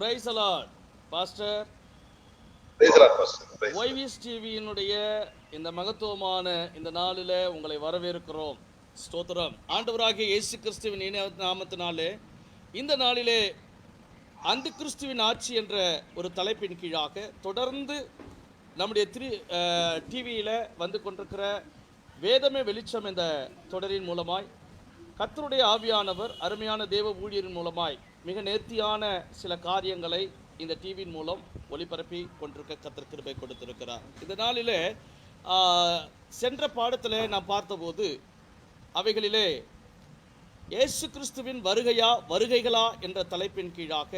Price the Lord pastor. YVS டிவியினுடைய இந்த மகத்துவமான இந்த நாளில் உங்களை வரவேற்கிறோம். ஸ்தோத்திரம். ஆண்டவராகிய இயேசு கிறிஸ்துவின் நாமத்தினாலே இந்த நாளிலே அந்த கிறிஸ்துவின் ஆட்சி என்ற ஒரு தலைப்பின் கீழாக தொடர்ந்து நம்முடைய டிவியில் வந்து கொண்டிருக்கிற வேதமே வெளிச்சம் என்ற தொடரின் மூலமாய் கர்த்தருடைய ஆவியானவர் அருமையான தேவ ஊழியரின் மூலமாய் மிக நேர்த்தியான சில காரியங்களை இந்த டிவியின் மூலம் ஒளிபரப்பி கொண்டிருக்க கர்த்தர் கிருபை கொடுத்திருக்கிறார். இந்த நாளிலே சென்ற பாடத்தில் நான் பார்த்தபோது அவைகளிலே இயேசு கிறிஸ்துவின் வருகைகளா என்ற தலைப்பின் கீழாக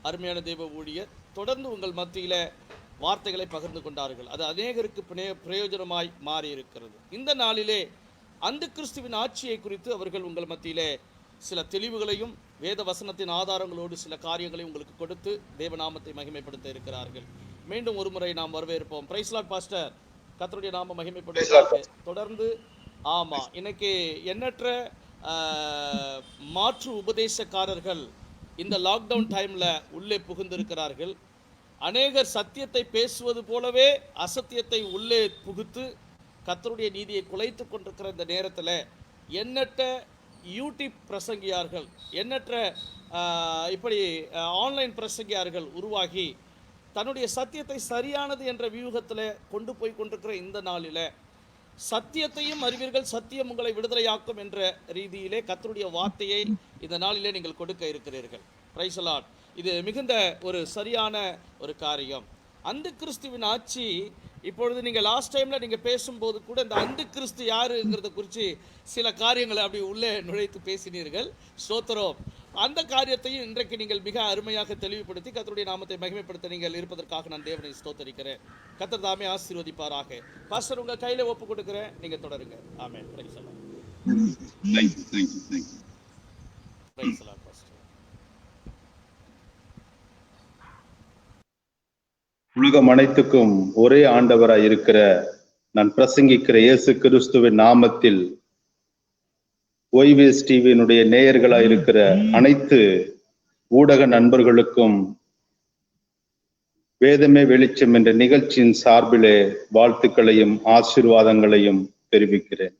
அருமையான தேவ ஊழியர் தொடர்ந்து உங்கள் மத்தியில் வார்த்தைகளை பகிர்ந்து கொண்டார்கள். அது அநேகருக்கு பிரயோஜனமாய் மாறி இருக்கிறது. இந்த நாளிலே அந்த கிறிஸ்துவின் ஆட்சியை குறித்து அவர்கள் உங்கள் மத்தியிலே சில தெளிவுகளையும் வேத வசனத்தின் ஆதாரங்களோடு சில காரியங்களையும் உங்களுக்கு கொடுத்து தேவநாமத்தை மகிமைப்படுத்த இருக்கிறார்கள். மீண்டும் ஒரு முறை நாம் வரவேற்போம். Praise lord pastor. கர்த்தருடைய நாம மகிமைப்படுத்த தொடர்ந்து இன்னைக்கு எண்ணற்ற மாற்று உபதேசக்காரர்கள் இந்த லாக்டவுன் டைம்ல உள்ளே புகுந்திருக்கிறார்கள். அநேகர் சத்தியத்தை பேசுவது போலவே அசத்தியத்தை உள்ளே புகுத்து கர்த்தருடைய நீதியை குலைத்து கொண்டிருக்கிற இந்த நேரத்தில் எண்ணற்ற யூடியூப் பிரசங்கியார்கள், எண்ணற்ற இப்படி ஆன்லைன் பிரசங்கியார்கள் உருவாகி தன்னுடைய சத்தியத்தை சரியானது என்ற வியூகத்தில் கொண்டு போய் கொண்டிருக்கிற இந்த நாளில் சத்தியத்தையும் அறிவீர்கள், சத்தியம் உங்களை விடுதலையாக்கும் என்ற ரீதியிலே கர்த்தருடைய வார்த்தையை இந்த நாளிலே நீங்கள் கொடுக்க இருக்கிறீர்கள். Price the Lord. இது மிகுந்த ஒரு சரியான ஒரு காரியம். அந்த கிறிஸ்துவின் ஆட்சி இப்பொழுது நீங்கள் லாஸ்ட் டைமில் நீங்கள் பேசும்போது கூட இந்த அந்த கிறிஸ்து யாருங்கிறத குறித்து சில காரியங்களை அப்படி உள்ளே நுழைத்து பேசினீர்கள். ஸ்தோத்திரம். அந்த காரியத்தையும் இன்றைக்கு நீங்கள் மிக அருமையாக தெளிவுபடுத்தி கர்த்தருடைய நாமத்தை மகிமைப்படுத்த நீங்கள் இருப்பதற்காக நான் தேவனை ஸ்தோத்தரிக்கிறேன். கர்த்தர் தாமே ஆசீர்வதிப்பாராக. பாஸ்டர் உங்கள் கையில் ஒப்பு கொடுக்கிறேன், நீங்கள் தொடருங்க. Amen. Praise the Lord. Praise the Lord pastor. உலகம் அனைத்துக்கும் ஒரே ஆண்டவராய் இருக்கிற நான் பிரசங்கிக்கிற இயேசு கிறிஸ்துவின் நாமத்தில் YVS டிவியினுடைய நேயர்களாய் இருக்கிற அனைத்து ஊடக நண்பர்களுக்கும் வேதமே வெளிச்சம் என்ற நிகழ்ச்சியின் சார்பிலே வாழ்த்துக்களையும் ஆசீர்வாதங்களையும் தெரிவிக்கிறேன்.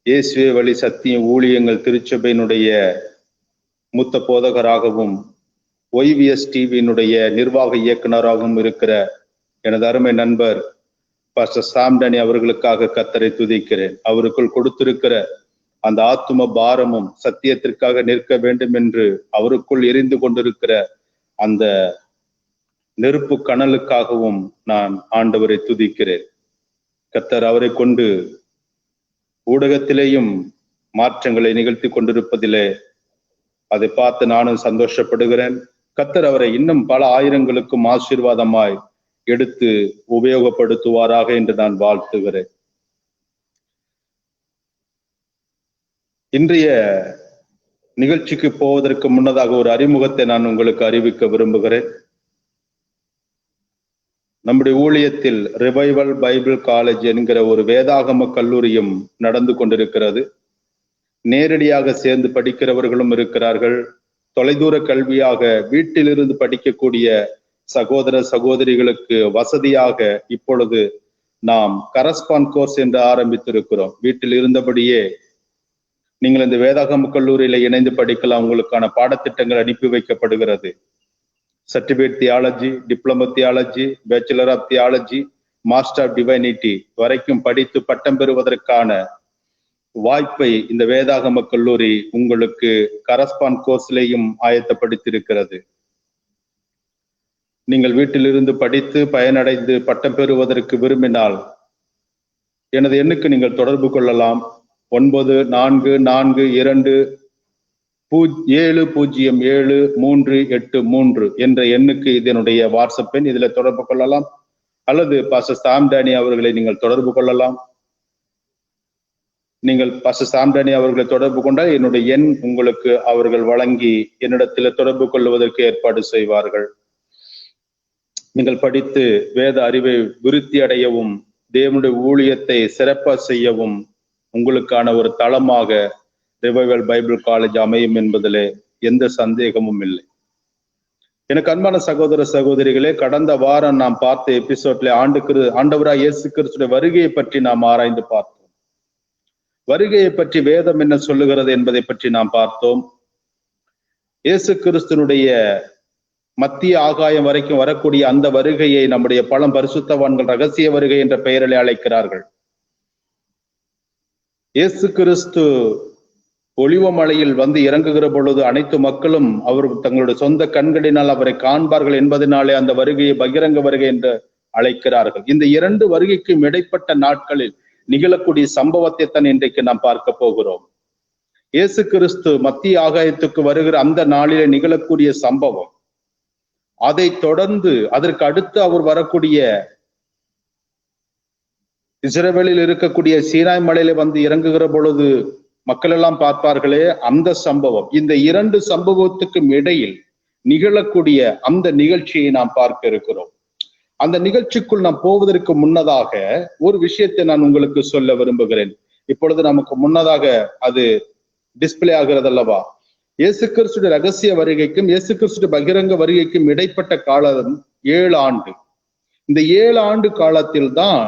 இயேசுவே வழி சத்திய ஊழியங்கள் திருச்சபையினுடைய மூத்த போதகராகவும் YVS டிவியினுடைய நிர்வாக இயக்குநராகவும் இருக்கிற எனது அருமை நண்பர் பாஸ்டர் சாம்டனி அவர்களுக்காக கர்த்தரை துதிக்கிறேன். அவருக்குள் கொடுத்திருக்கிற அந்த ஆத்தும பாரமும் சத்தியத்திற்காக நிற்க வேண்டும் என்று அவருக்குள் எரிந்து கொண்டிருக்கிற அந்த நெருப்பு கனலுக்காகவும் நான் ஆண்டவரை துதிக்கிறேன். கர்த்தர் அவரை கொண்டு ஊடகத்திலேயும் மாற்றங்களை நிகழ்த்தி கொண்டிருப்பதிலே அதை பார்த்து நானும் சந்தோஷப்படுகிறேன். கர்த்தர் அவரை இன்னும் பல ஆயிரங்களுக்கும் ஆசீர்வாதமாய் எடுத்து உபயோகப்படுத்துவாராக என்று நான் வாழ்த்துகிறேன். இன்றைய நிகழ்ச்சிக்கு போவதற்கு முன்னதாக ஒரு அறிமுகத்தை நான் உங்களுக்கு அறிவிக்க விரும்புகிறேன். நம்முடைய ஊழியத்தில் ரிவைவல் பைபிள் காலேஜ் என்கிற ஒரு வேதாகம கல்லூரியும் நடந்து கொண்டிருக்கிறது. நேரடியாக சேர்ந்து படிக்கிறவர்களும் இருக்கிறார்கள். தொலைதூர கல்வியாக வீட்டிலிருந்து படிக்கக்கூடிய சகோதர சகோதரிகளுக்கு வசதியாக இப்பொழுது நாம் கரஸ்பாண்ட் கோர்ஸ் என்று ஆரம்பித்திருக்கிறோம். வீட்டில் இருந்தபடியே நீங்கள் இந்த வேதாகம கல்லூரியில இணைந்து படிக்கலாம். உங்களுக்கான பாடத்திட்டங்கள் அனுப்பி வைக்கப்படுகிறது. Certificate theology, diploma theology, bachelor of theology, master of divinity வரைக்கும் படித்து பட்டம் பெறுவதற்கான வாய்ப்பை இந்த வேதாகம கல்லூரி உங்களுக்கு கரஸ்பாண்ட் கோர்ஸ்லேயும் ஆயத்தப்படுத்தியிருக்கிறது. நீங்கள் வீட்டிலிருந்து படித்து பயனடைந்து பட்டம் பெறுவதற்கு விரும்பினால் எனது எண்ணுக்கு நீங்கள் தொடர்பு கொள்ளலாம். 9442707383 என்ற எண்ணுக்கு இதனுடைய வாட்ஸ்அப் எண். இதில் தொடர்பு கொள்ளலாம். அல்லது பாஸ்டர் சாம்டானி அவர்களை நீங்கள் தொடர்பு கொள்ளலாம். நீங்கள் பாஸ்டர் சாம்டானி அவர்களை தொடர்பு கொண்டால் என்னுடைய எண் உங்களுக்கு அவர்கள் வழங்கி என்னிடத்தில் தொடர்பு கொள்வதற்கு ஏற்பாடு செய்வார்கள். நீங்கள் படித்து வேத அறிவை விருத்தி அடையவும் தேவனுடைய ஊழியத்தை சிறப்பாக செய்யவும் உங்களுக்கான ஒரு தளமாக ரிவைவல் பைபிள் காலேஜ் அமையும் என்பதிலே எந்த சந்தேகமும் இல்லை. எனக்கு அன்பான சகோதர சகோதரிகளே, கடந்த வாரம் நாம் பார்த்த எபிசோட்ல ஆண்டவராய் இயேசு கிறிஸ்துடைய வருகையை பற்றி நாம் ஆராய்ந்து பார்த்தோம். வருகையை பற்றி வேதம் என்ன சொல்லுகிறது என்பதை பற்றி நாம் பார்த்தோம். இயேசு கிறிஸ்துனுடைய மத்திய ஆகாயம் வரைக்கும் வரக்கூடிய அந்த வருகையை நம்முடைய பழம் பரிசுத்தவான்கள் ரகசிய வருகை என்ற பெயரிலே அழைக்கிறார்கள். இயேசு கிறிஸ்து ஒலிவமலையில் வந்து இறங்குகிற பொழுது அனைத்து மக்களும் அவர்கள் தங்களுடைய சொந்த கண்களினால் அவரை காண்பார்கள் என்பதனாலே அந்த வருகையை பகிரங்க வருகை என்று அழைக்கிறார்கள். இந்த இரண்டு வருகைக்கும் இடைப்பட்ட நாட்களில் நிகழக்கூடிய சம்பவத்தை தான் இன்றைக்கு நாம் பார்க்க போகிறோம். இயேசு கிறிஸ்து மத்திய ஆகாயத்துக்கு வருகிற அந்த நாளிலே நிகழக்கூடிய சம்பவம், அதை தொடர்ந்து அதற்கு அடுத்து அவர் வரக்கூடிய இஸ்ரவேலில் இருக்கக்கூடிய சீனாய் மலையில வந்து இறங்குகிற பொழுது மக்கள் எல்லாம் பார்ப்பார்களே அந்த சம்பவம், இந்த இரண்டு சம்பவத்துக்கும் இடையில் நிகழக்கூடிய அந்த நிகழ்ச்சியை நாம் பார்க்க இருக்கிறோம். அந்த நிகழ்ச்சிக்குள் நாம் போவதற்கு முன்னதாக ஒரு விஷயத்தை நான் உங்களுக்கு சொல்ல விரும்புகிறேன். இப்பொழுது நமக்கு முன்னதாக அது டிஸ்பிளே ஆகிறது அல்லவா? இயேசு கிறிஸ்துடைய ரகசிய வருகைக்கும் இயேசு கிறிஸ்துடைய பகிரங்க வருகைக்கும் இடைப்பட்ட காலம் 7 ஆண்டு. இந்த 7 ஆண்டு காலத்தில் தான்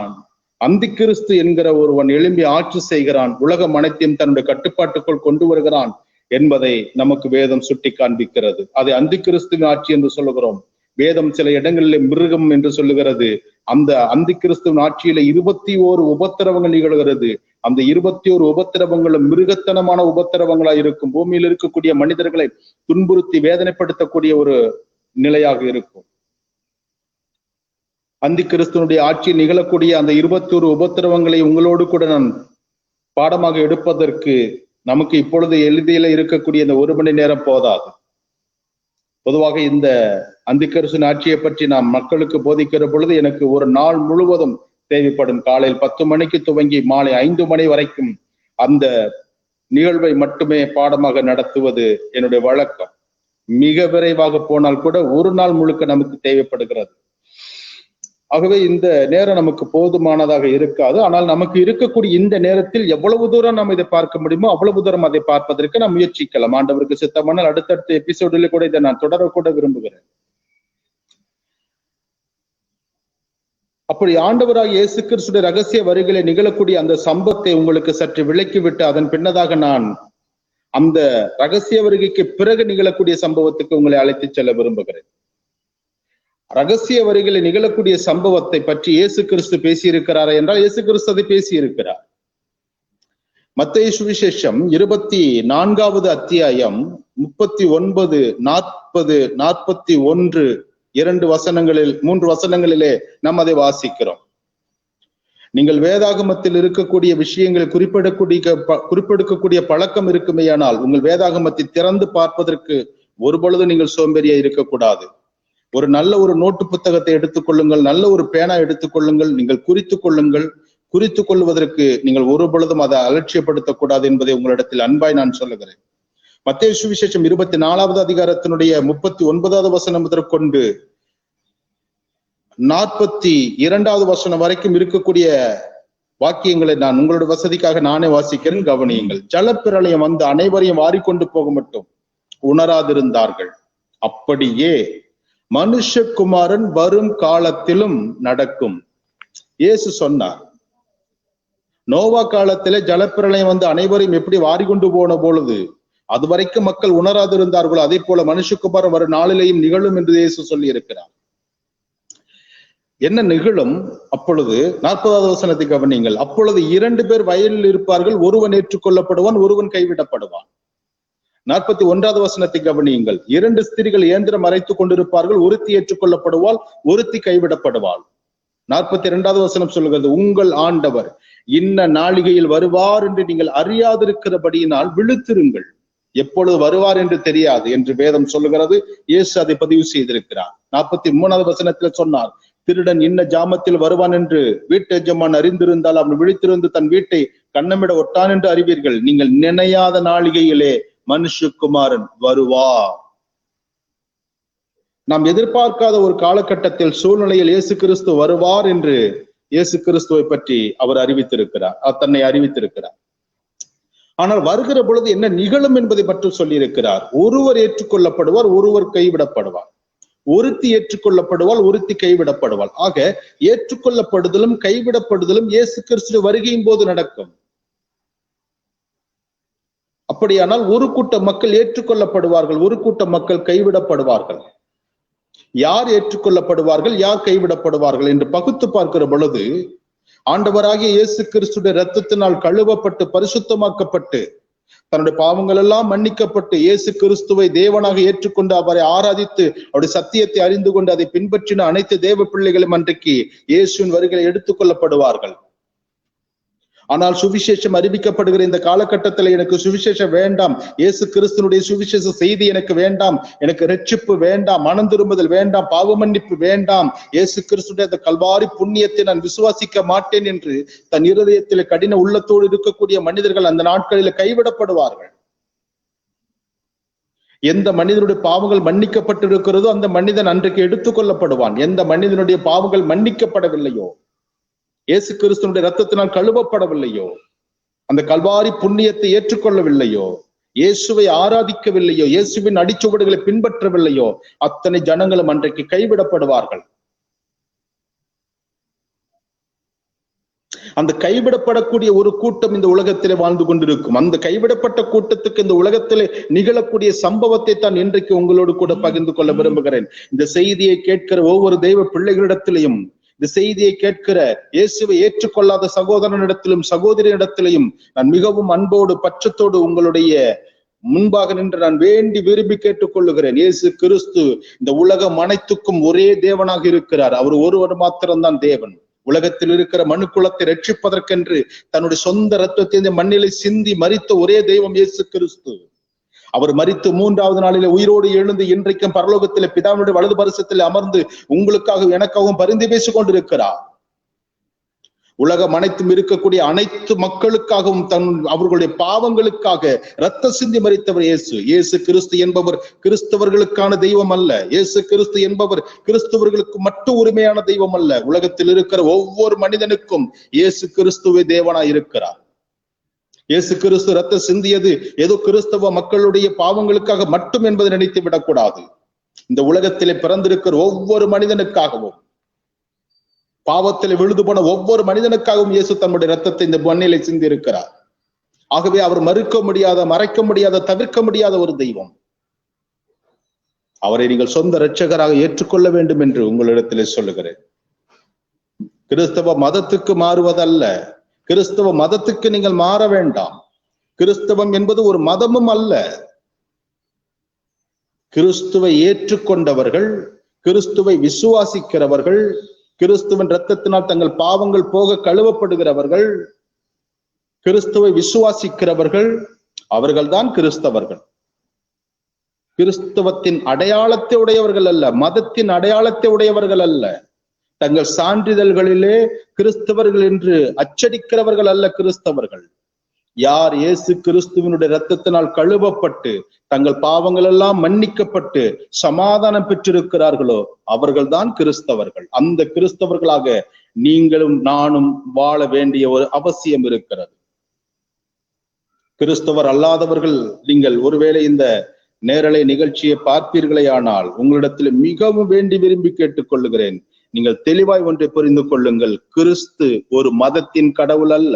அந்தி கிறிஸ்து என்கிற ஒருவன் எழும்பி ஆட்சி செய்கிறான், உலகம் அனைத்தையும் தன்னுடைய கட்டுப்பாட்டுக்குள் கொண்டு வருகிறான் என்பதை நமக்கு வேதம் சுட்டி காண்பிக்கிறது. அதை அந்தி கிறிஸ்துவின் ஆட்சி என்று சொல்லுகிறோம். வேதம் சில இடங்களிலே மிருகம் என்று சொல்லுகிறது. அந்த அந்தி கிறிஸ்துவின் ஆட்சியில 21 உபத்திரவங்கள் நிகழ்கிறது. அந்த 21 உபத்திரவங்களும் மிருகத்தனமான உபத்திரவங்களா இருக்கும். பூமியில் இருக்கக்கூடிய மனிதர்களை துன்புறுத்தி வேதனைப்படுத்தக்கூடிய ஒரு நிலையாக இருக்கும். அந்தி கிறிஸ்துவனுடைய ஆட்சியில் நிகழக்கூடிய அந்த 21 உபத்திரவங்களை உங்களோடு கூட நான் பாடமாக எடுப்பதற்கு நமக்கு இப்பொழுது எளிதில இருக்கக்கூடிய இந்த 1 மணி நேரம் போதாது. பொதுவாக இந்த அந்தி கிறிஸ்துவின் ஆட்சியை பற்றி நாம் மக்களுக்கு போதிக்கிற பொழுது எனக்கு ஒரு நாள் முழுவதும் தேவைப்படும். காலையில் 10 மணிக்கு துவங்கி மாலை 5 மணி வரைக்கும் அந்த நிகழ்வை மட்டுமே பாடமாக நடத்துவது என்னுடைய வழக்கம். மிக விரைவாக போனால் கூட ஒரு நாள் முழுக்க நமக்கு தேவைப்படுகிறது. ஆகவே இந்த நேரம் நமக்கு போதுமானதாக இருக்காது. ஆனால் நமக்கு இருக்கக்கூடிய இந்த நேரத்தில் எவ்வளவு தூரம் நாம் இதை பார்க்க முடியுமோ அவ்வளவு தூரம் அதை பார்ப்பதற்கு நாம் முயற்சிக்கலாம். ஆண்டவருக்கு சித்தமானால் அடுத்தடுத்த எபிசோடில் கூட இதை நான் தொடரக்கூட விரும்புகிறேன். அப்படி ஆண்டவராக இயேசு கிறிஸ்துடைய ரகசிய வருகையிலே நிகழக்கூடிய அந்த சம்பவத்தை உங்களுக்கு சற்று விளக்கிவிட்டு அதன் பின்னதாக நான் அந்த ரகசிய வருகைக்கு பிறகு நிகழக்கூடிய சம்பவத்துக்கு உங்களை அழைத்து செல்ல விரும்புகிறேன். ரகசிய வருகையில நிகழக்கூடிய சம்பவத்தை பற்றி இயேசு கிறிஸ்து பேசியிருக்கிறாரா என்றால் இயேசு கிறிஸ்து அதை பேசியிருக்கிறார். மத்தேயு சுவிசேஷம் 24வது அத்தியாயம் 39, 40, 41 3 வசனங்களிலே நாம் அதை வாசிக்கிறோம். நீங்கள் வேதாகமத்தில் இருக்கக்கூடிய விஷயங்களை குறிப்பெடுக்கக்கூடிய பழக்கம் இருக்குமேயானால் உங்கள் வேதாகமத்தை திறந்து பார்ப்பதற்கு ஒரு பொழுது நீங்கள் சோம்பேறியா இருக்கக்கூடாது. ஒரு நல்ல ஒரு நோட்டு புத்தகத்தை எடுத்துக்கொள்ளுங்கள், நல்ல ஒரு பேனா எடுத்துக்கொள்ளுங்கள், நீங்கள் குறித்து கொள்வதற்கு நீங்கள் ஒரு பொழுதும் அதை அலட்சியப்படுத்தக்கூடாது என்பதை உங்களிடத்தில் அன்பாய் நான் சொல்லுகிறேன். மத்தேயு சுவிசேஷம் 24வது அதிகாரத்தினுடைய 39வது வசனம் முதற்கொண்டு 42வது வசனம் வரைக்கும் இருக்கக்கூடிய வாக்கியங்களை நான் உங்களுடைய வசதிக்காக நானே வாசிக்கிறேன், கவனியுங்கள். ஜலப்பிரளயம் வந்து அனைவரையும் வாரிக்கொண்டு போக மட்டும் உணராதிருந்தார்கள். அப்படியே மனுஷகுமாரன் வரும் காலத்திலும் நடக்கும். இயேசு சொன்னார். நோவா காலத்திலே ஜலப்பிரளயம் வந்து அனைவரையும் எப்படி வாரிக்கொண்டு போன பொழுது அது வரைக்கும் மக்கள் உணராதிருந்தார்களோ அதே போல மனுஷகுமாரன் வரும் நாளிலேயும் நிகழும் என்று இயேசு சொல்லி இருக்கிறார். என்ன நிகழும்? அப்பொழுது 40வது வசனத்தை கவனியுங்கள். அப்பொழுது 2 பேர் வயலில் இருப்பார்கள், ஒருவன் ஏற்றுக்கொள்ளப்படுவான், ஒருவன் கைவிடப்படுவான். 41வது வசனத்தை கவனியுங்கள். 2 ஸ்திரீகள் இயந்திரம் மறைத்துக் கொண்டிருப்பார்கள், ஒருத்தி ஏற்றுக்கொள்ளப்படுவாள், ஒருத்தி கைவிடப்படுவாள். 42வது வசனம் சொல்லுகிறது, உங்கள் ஆண்டவர் இன்ன நாளிகையில் வருவார் என்று நீங்கள் அறியாதிருக்கிறபடியினால் விழித்திருங்கள், எப்பொழுது வருவார் என்று தெரியாது என்று வேதம் சொல்லுகிறது. இயேசு அதை பதிவு செய்திருக்கிறார். 43வது வசனத்தில் சொன்னார், திருடன் இன்ன ஜாமத்தில் வருவான் என்று வீட்டு எஜமான் அறிந்திருந்தால் அவன் விழித்திருந்து தன் வீட்டை கண்ணமிட ஒட்டான் என்று அறிவீர்கள். நீங்கள் நினையாத நாளிகையிலே மனுஷகுமாரன் வருவார். நாம் எதிர்பார்க்காத ஒரு காலகட்டத்தில் சூழ்நிலையில் இயேசு கிறிஸ்து வருவார் என்று இயேசு கிறிஸ்துவை பற்றி அவர் அறிவித்திருக்கிறார், தன்னை அறிவித்திருக்கிறார். ஆனால் வருகிற பொழுது என்ன நிகழும் என்பதை பற்றி சொல்லியிருக்கிறார். ஒருவர் ஏற்றுக்கொள்ளப்படுவார், ஒருவர் கைவிடப்படுவார். ஒருத்தி ஏற்றுக்கொள்ளப்படுவாள், ஒருத்தி கைவிடப்படுவாள். ஆக ஏற்றுக்கொள்ளப்படுதலும் கைவிடப்படுதலும் இயேசு கிறிஸ்து வருகையின் போது நடக்கும். அப்படியானால் ஒரு கூட்ட மக்கள் ஏற்றுக்கொள்ளப்படுவார்கள், ஒரு கூட்ட மக்கள் கைவிடப்படுவார்கள். யார் ஏற்றுக்கொள்ளப்படுவார்கள், யார் கைவிடப்படுவார்கள் என்று பகுத்து பார்க்கிற பொழுது, ஆண்டவராகிய இயேசு கிறிஸ்துடைய இரத்தத்தினால் கழுவப்பட்டு பரிசுத்தமாக்கப்பட்டு தன்னுடைய பாவங்கள் எல்லாம் மன்னிக்கப்பட்டு இயேசு கிறிஸ்துவை தேவனாக ஏற்றுக்கொண்டு அவரை ஆராதித்து அவருடைய சத்தியத்தை அறிந்து கொண்டு அதை பின்பற்றின அனைத்து தேவ பிள்ளைகளும் அன்றைக்கு இயேசுவின் வருகையில் எடுத்துக்கொள்ளப்படுவார்கள். ஆனால் சுவிசேஷம் அறிவிக்கப்படுகிற இந்த காலகட்டத்தில் எனக்கு சுவிசேஷம் வேண்டாம், இயேசு கிறிஸ்துனுடைய சுவிசேஷ செய்தி எனக்கு வேண்டாம், எனக்கு ரட்சிப்பு வேண்டாம், மனம் திரும்புதல் வேண்டாம், பாவ மன்னிப்பு வேண்டாம், இயேசு கிறிஸ்துடைய அந்த கல்வாரி புண்ணியத்தை நான் விசுவாசிக்க மாட்டேன் என்று தன் இருதயத்தில் கடின உள்ளத்தோடு இருக்கக்கூடிய மனிதர்கள் அந்த நாட்களில் கைவிடப்படுவார்கள். எந்த மனிதனுடைய பாவங்கள் மன்னிக்கப்பட்டு இருக்கிறதோ அந்த மனிதன் அன்றைக்கு எடுத்துக்கொள்ளப்படுவான். எந்த மனிதனுடைய பாவங்கள் மன்னிக்கப்படவில்லையோ, இயேசு கிறிஸ்துனுடைய இரத்தத்தினால் கழுவப்படவில்லையோ, அந்த கல்வாரி புண்ணியத்தை ஏற்றுக்கொள்ளவில்லையோ, இயேசுவை ஆராதிக்கவில்லையோ, இயேசுவின் அடிச்சுவடுகளை பின்பற்றவில்லையோ, அத்தனை ஜனங்களும் அன்றைக்கு கைவிடப்படுவார்கள். அந்த கைவிடப்படக்கூடிய ஒரு கூட்டம் இந்த உலகத்திலே வாழ்ந்து கொண்டிருக்கும். அந்த கைவிடப்பட்ட கூட்டத்துக்கு இந்த உலகத்திலே நிகழக்கூடிய சம்பவத்தை தான் இன்றைக்கு உங்களோடு கூட பகிர்ந்து கொள்ள விரும்புகிறேன். இந்த செய்தியை கேட்கிற ஒவ்வொரு தெய்வ பிள்ளைகளிடத்திலையும், இந்த செய்தியை கேட்கிற இயேசுவை ஏற்றுக்கொள்ளாத சகோதரனிடத்திலும் சகோதரியிடத்திலையும் நான் மிகவும் அன்போடு பட்சத்தோடு உங்களுடைய முன்பாக நின்று நான் வேண்டி விரும்பி கேட்டுக்கொள்ளுகிறேன். இயேசு கிறிஸ்து இந்த உலகம் அனைத்துக்கும் ஒரே தேவனாக இருக்கிறார். அவர் ஒருவர் மாத்திரம்தான் தேவன். உலகத்தில் இருக்கிற மனு குலத்தை ரட்சிப்பதற்கென்று தன்னுடைய சொந்த இரத்தத்தை இந்த மண்ணிலை சிந்தி மரித்த ஒரே தெய்வம் இயேசு கிறிஸ்து. அவர் மரித்து 3வது நாளிலே உயிரோடு எழுந்து இன்றைக்கும் பரலோகத்திலே பிதாவினுடைய வலது பரிசத்தில் அமர்ந்து உங்களுக்காகவும் எனக்காகவும் பரிந்து பேசிக் கொண்டிருக்கிறார். உலகம் அனைத்தும் இருக்கக்கூடிய அனைத்து மக்களுக்காகவும் அவர்களுடைய பாவங்களுக்காக இரத்த சிந்தி மரித்தவர் இயேசு. இயேசு கிறிஸ்து என்பவர் கிறிஸ்தவர்களுக்கான தெய்வம் அல்ல. இயேசு கிறிஸ்து என்பவர் கிறிஸ்தவர்களுக்கு மட்டும் உரிமையான தெய்வம் அல்ல. உலகத்தில் இருக்கிற ஒவ்வொரு மனிதனுக்கும் இயேசு கிறிஸ்துவே தேவனாய் இருக்கிறார். இயேசு கிறிஸ்து இரத்த சிந்தியது ஏதோ கிறிஸ்தவ மக்களுடைய பாவங்களுக்காக மட்டும் என்பதை நினைத்து விடக்கூடாது. இந்த உலகத்திலே பிறந்திருக்கிற ஒவ்வொரு மனிதனுக்காகவும், பாவத்தில் விழுது போன ஒவ்வொரு மனிதனுக்காகவும் இயேசு தன்னுடைய இரத்தத்தை இந்த மண்ணிலே சிந்தி இருக்கிறார். ஆகவே அவர் மறுக்க முடியாத, மறைக்க முடியாத, தவிர்க்க முடியாத ஒரு தெய்வம். அவரை நீங்கள் சொந்த இரட்சகராக ஏற்றுக்கொள்ள வேண்டும் என்று உங்களிடத்திலே சொல்லுகிறேன். கிறிஸ்தவ மதத்துக்கு மாறுவதல்ல, கிறிஸ்தவ மதத்துக்கு நீங்கள் மாற வேண்டாம். கிறிஸ்தவம் என்பது ஒரு மதமும் அல்ல. கிறிஸ்துவை ஏற்றுக்கொண்டவர்கள், கிறிஸ்துவை விசுவாசிக்கிறவர்கள், கிறிஸ்துவின் இரத்தத்தினால் தங்கள் பாவங்கள் போக கழுவப்படுகிறவர்கள், கிறிஸ்துவை விசுவாசிக்கிறவர்கள், அவர்கள்தான் கிறிஸ்தவர்கள். கிறிஸ்தவத்தின் அடையாளத்தை உடையவர்கள் அல்ல, மதத்தின் அடையாளத்தை உடையவர்கள் அல்ல. தங்கள் சான்றிதழ்களிலே கிறிஸ்தவர்கள் என்று அச்சடிக்கிறவர்கள் அல்ல கிறிஸ்தவர்கள். யார் இயேசு கிறிஸ்துவினுடைய இரத்தத்தினால் கழுவப்பட்டு தங்கள் பாவங்கள் எல்லாம் மன்னிக்கப்பட்டு சமாதானம் பெற்றிருக்கிறார்களோ அவர்கள்தான் கிறிஸ்தவர்கள். அந்த கிறிஸ்தவர்களாக நீங்களும் நானும் வாழ வேண்டிய ஒரு அவசியம் இருக்கிறது. கிறிஸ்தவர் அல்லாதவர்கள் நீங்கள் ஒருவேளை இந்த நேரலை நிகழ்ச்சியை பார்ப்பீர்களே ஆனால் உங்களிடத்தில் மிகவும் வேண்டி விரும்பி கேட்டுக்கொள்ளுகிறேன், நீங்கள் தெளிவாய் ஒன்றை புரிந்து கொள்ளுங்கள். கிறிஸ்து ஒரு மதத்தின் கடவுள் அல்ல.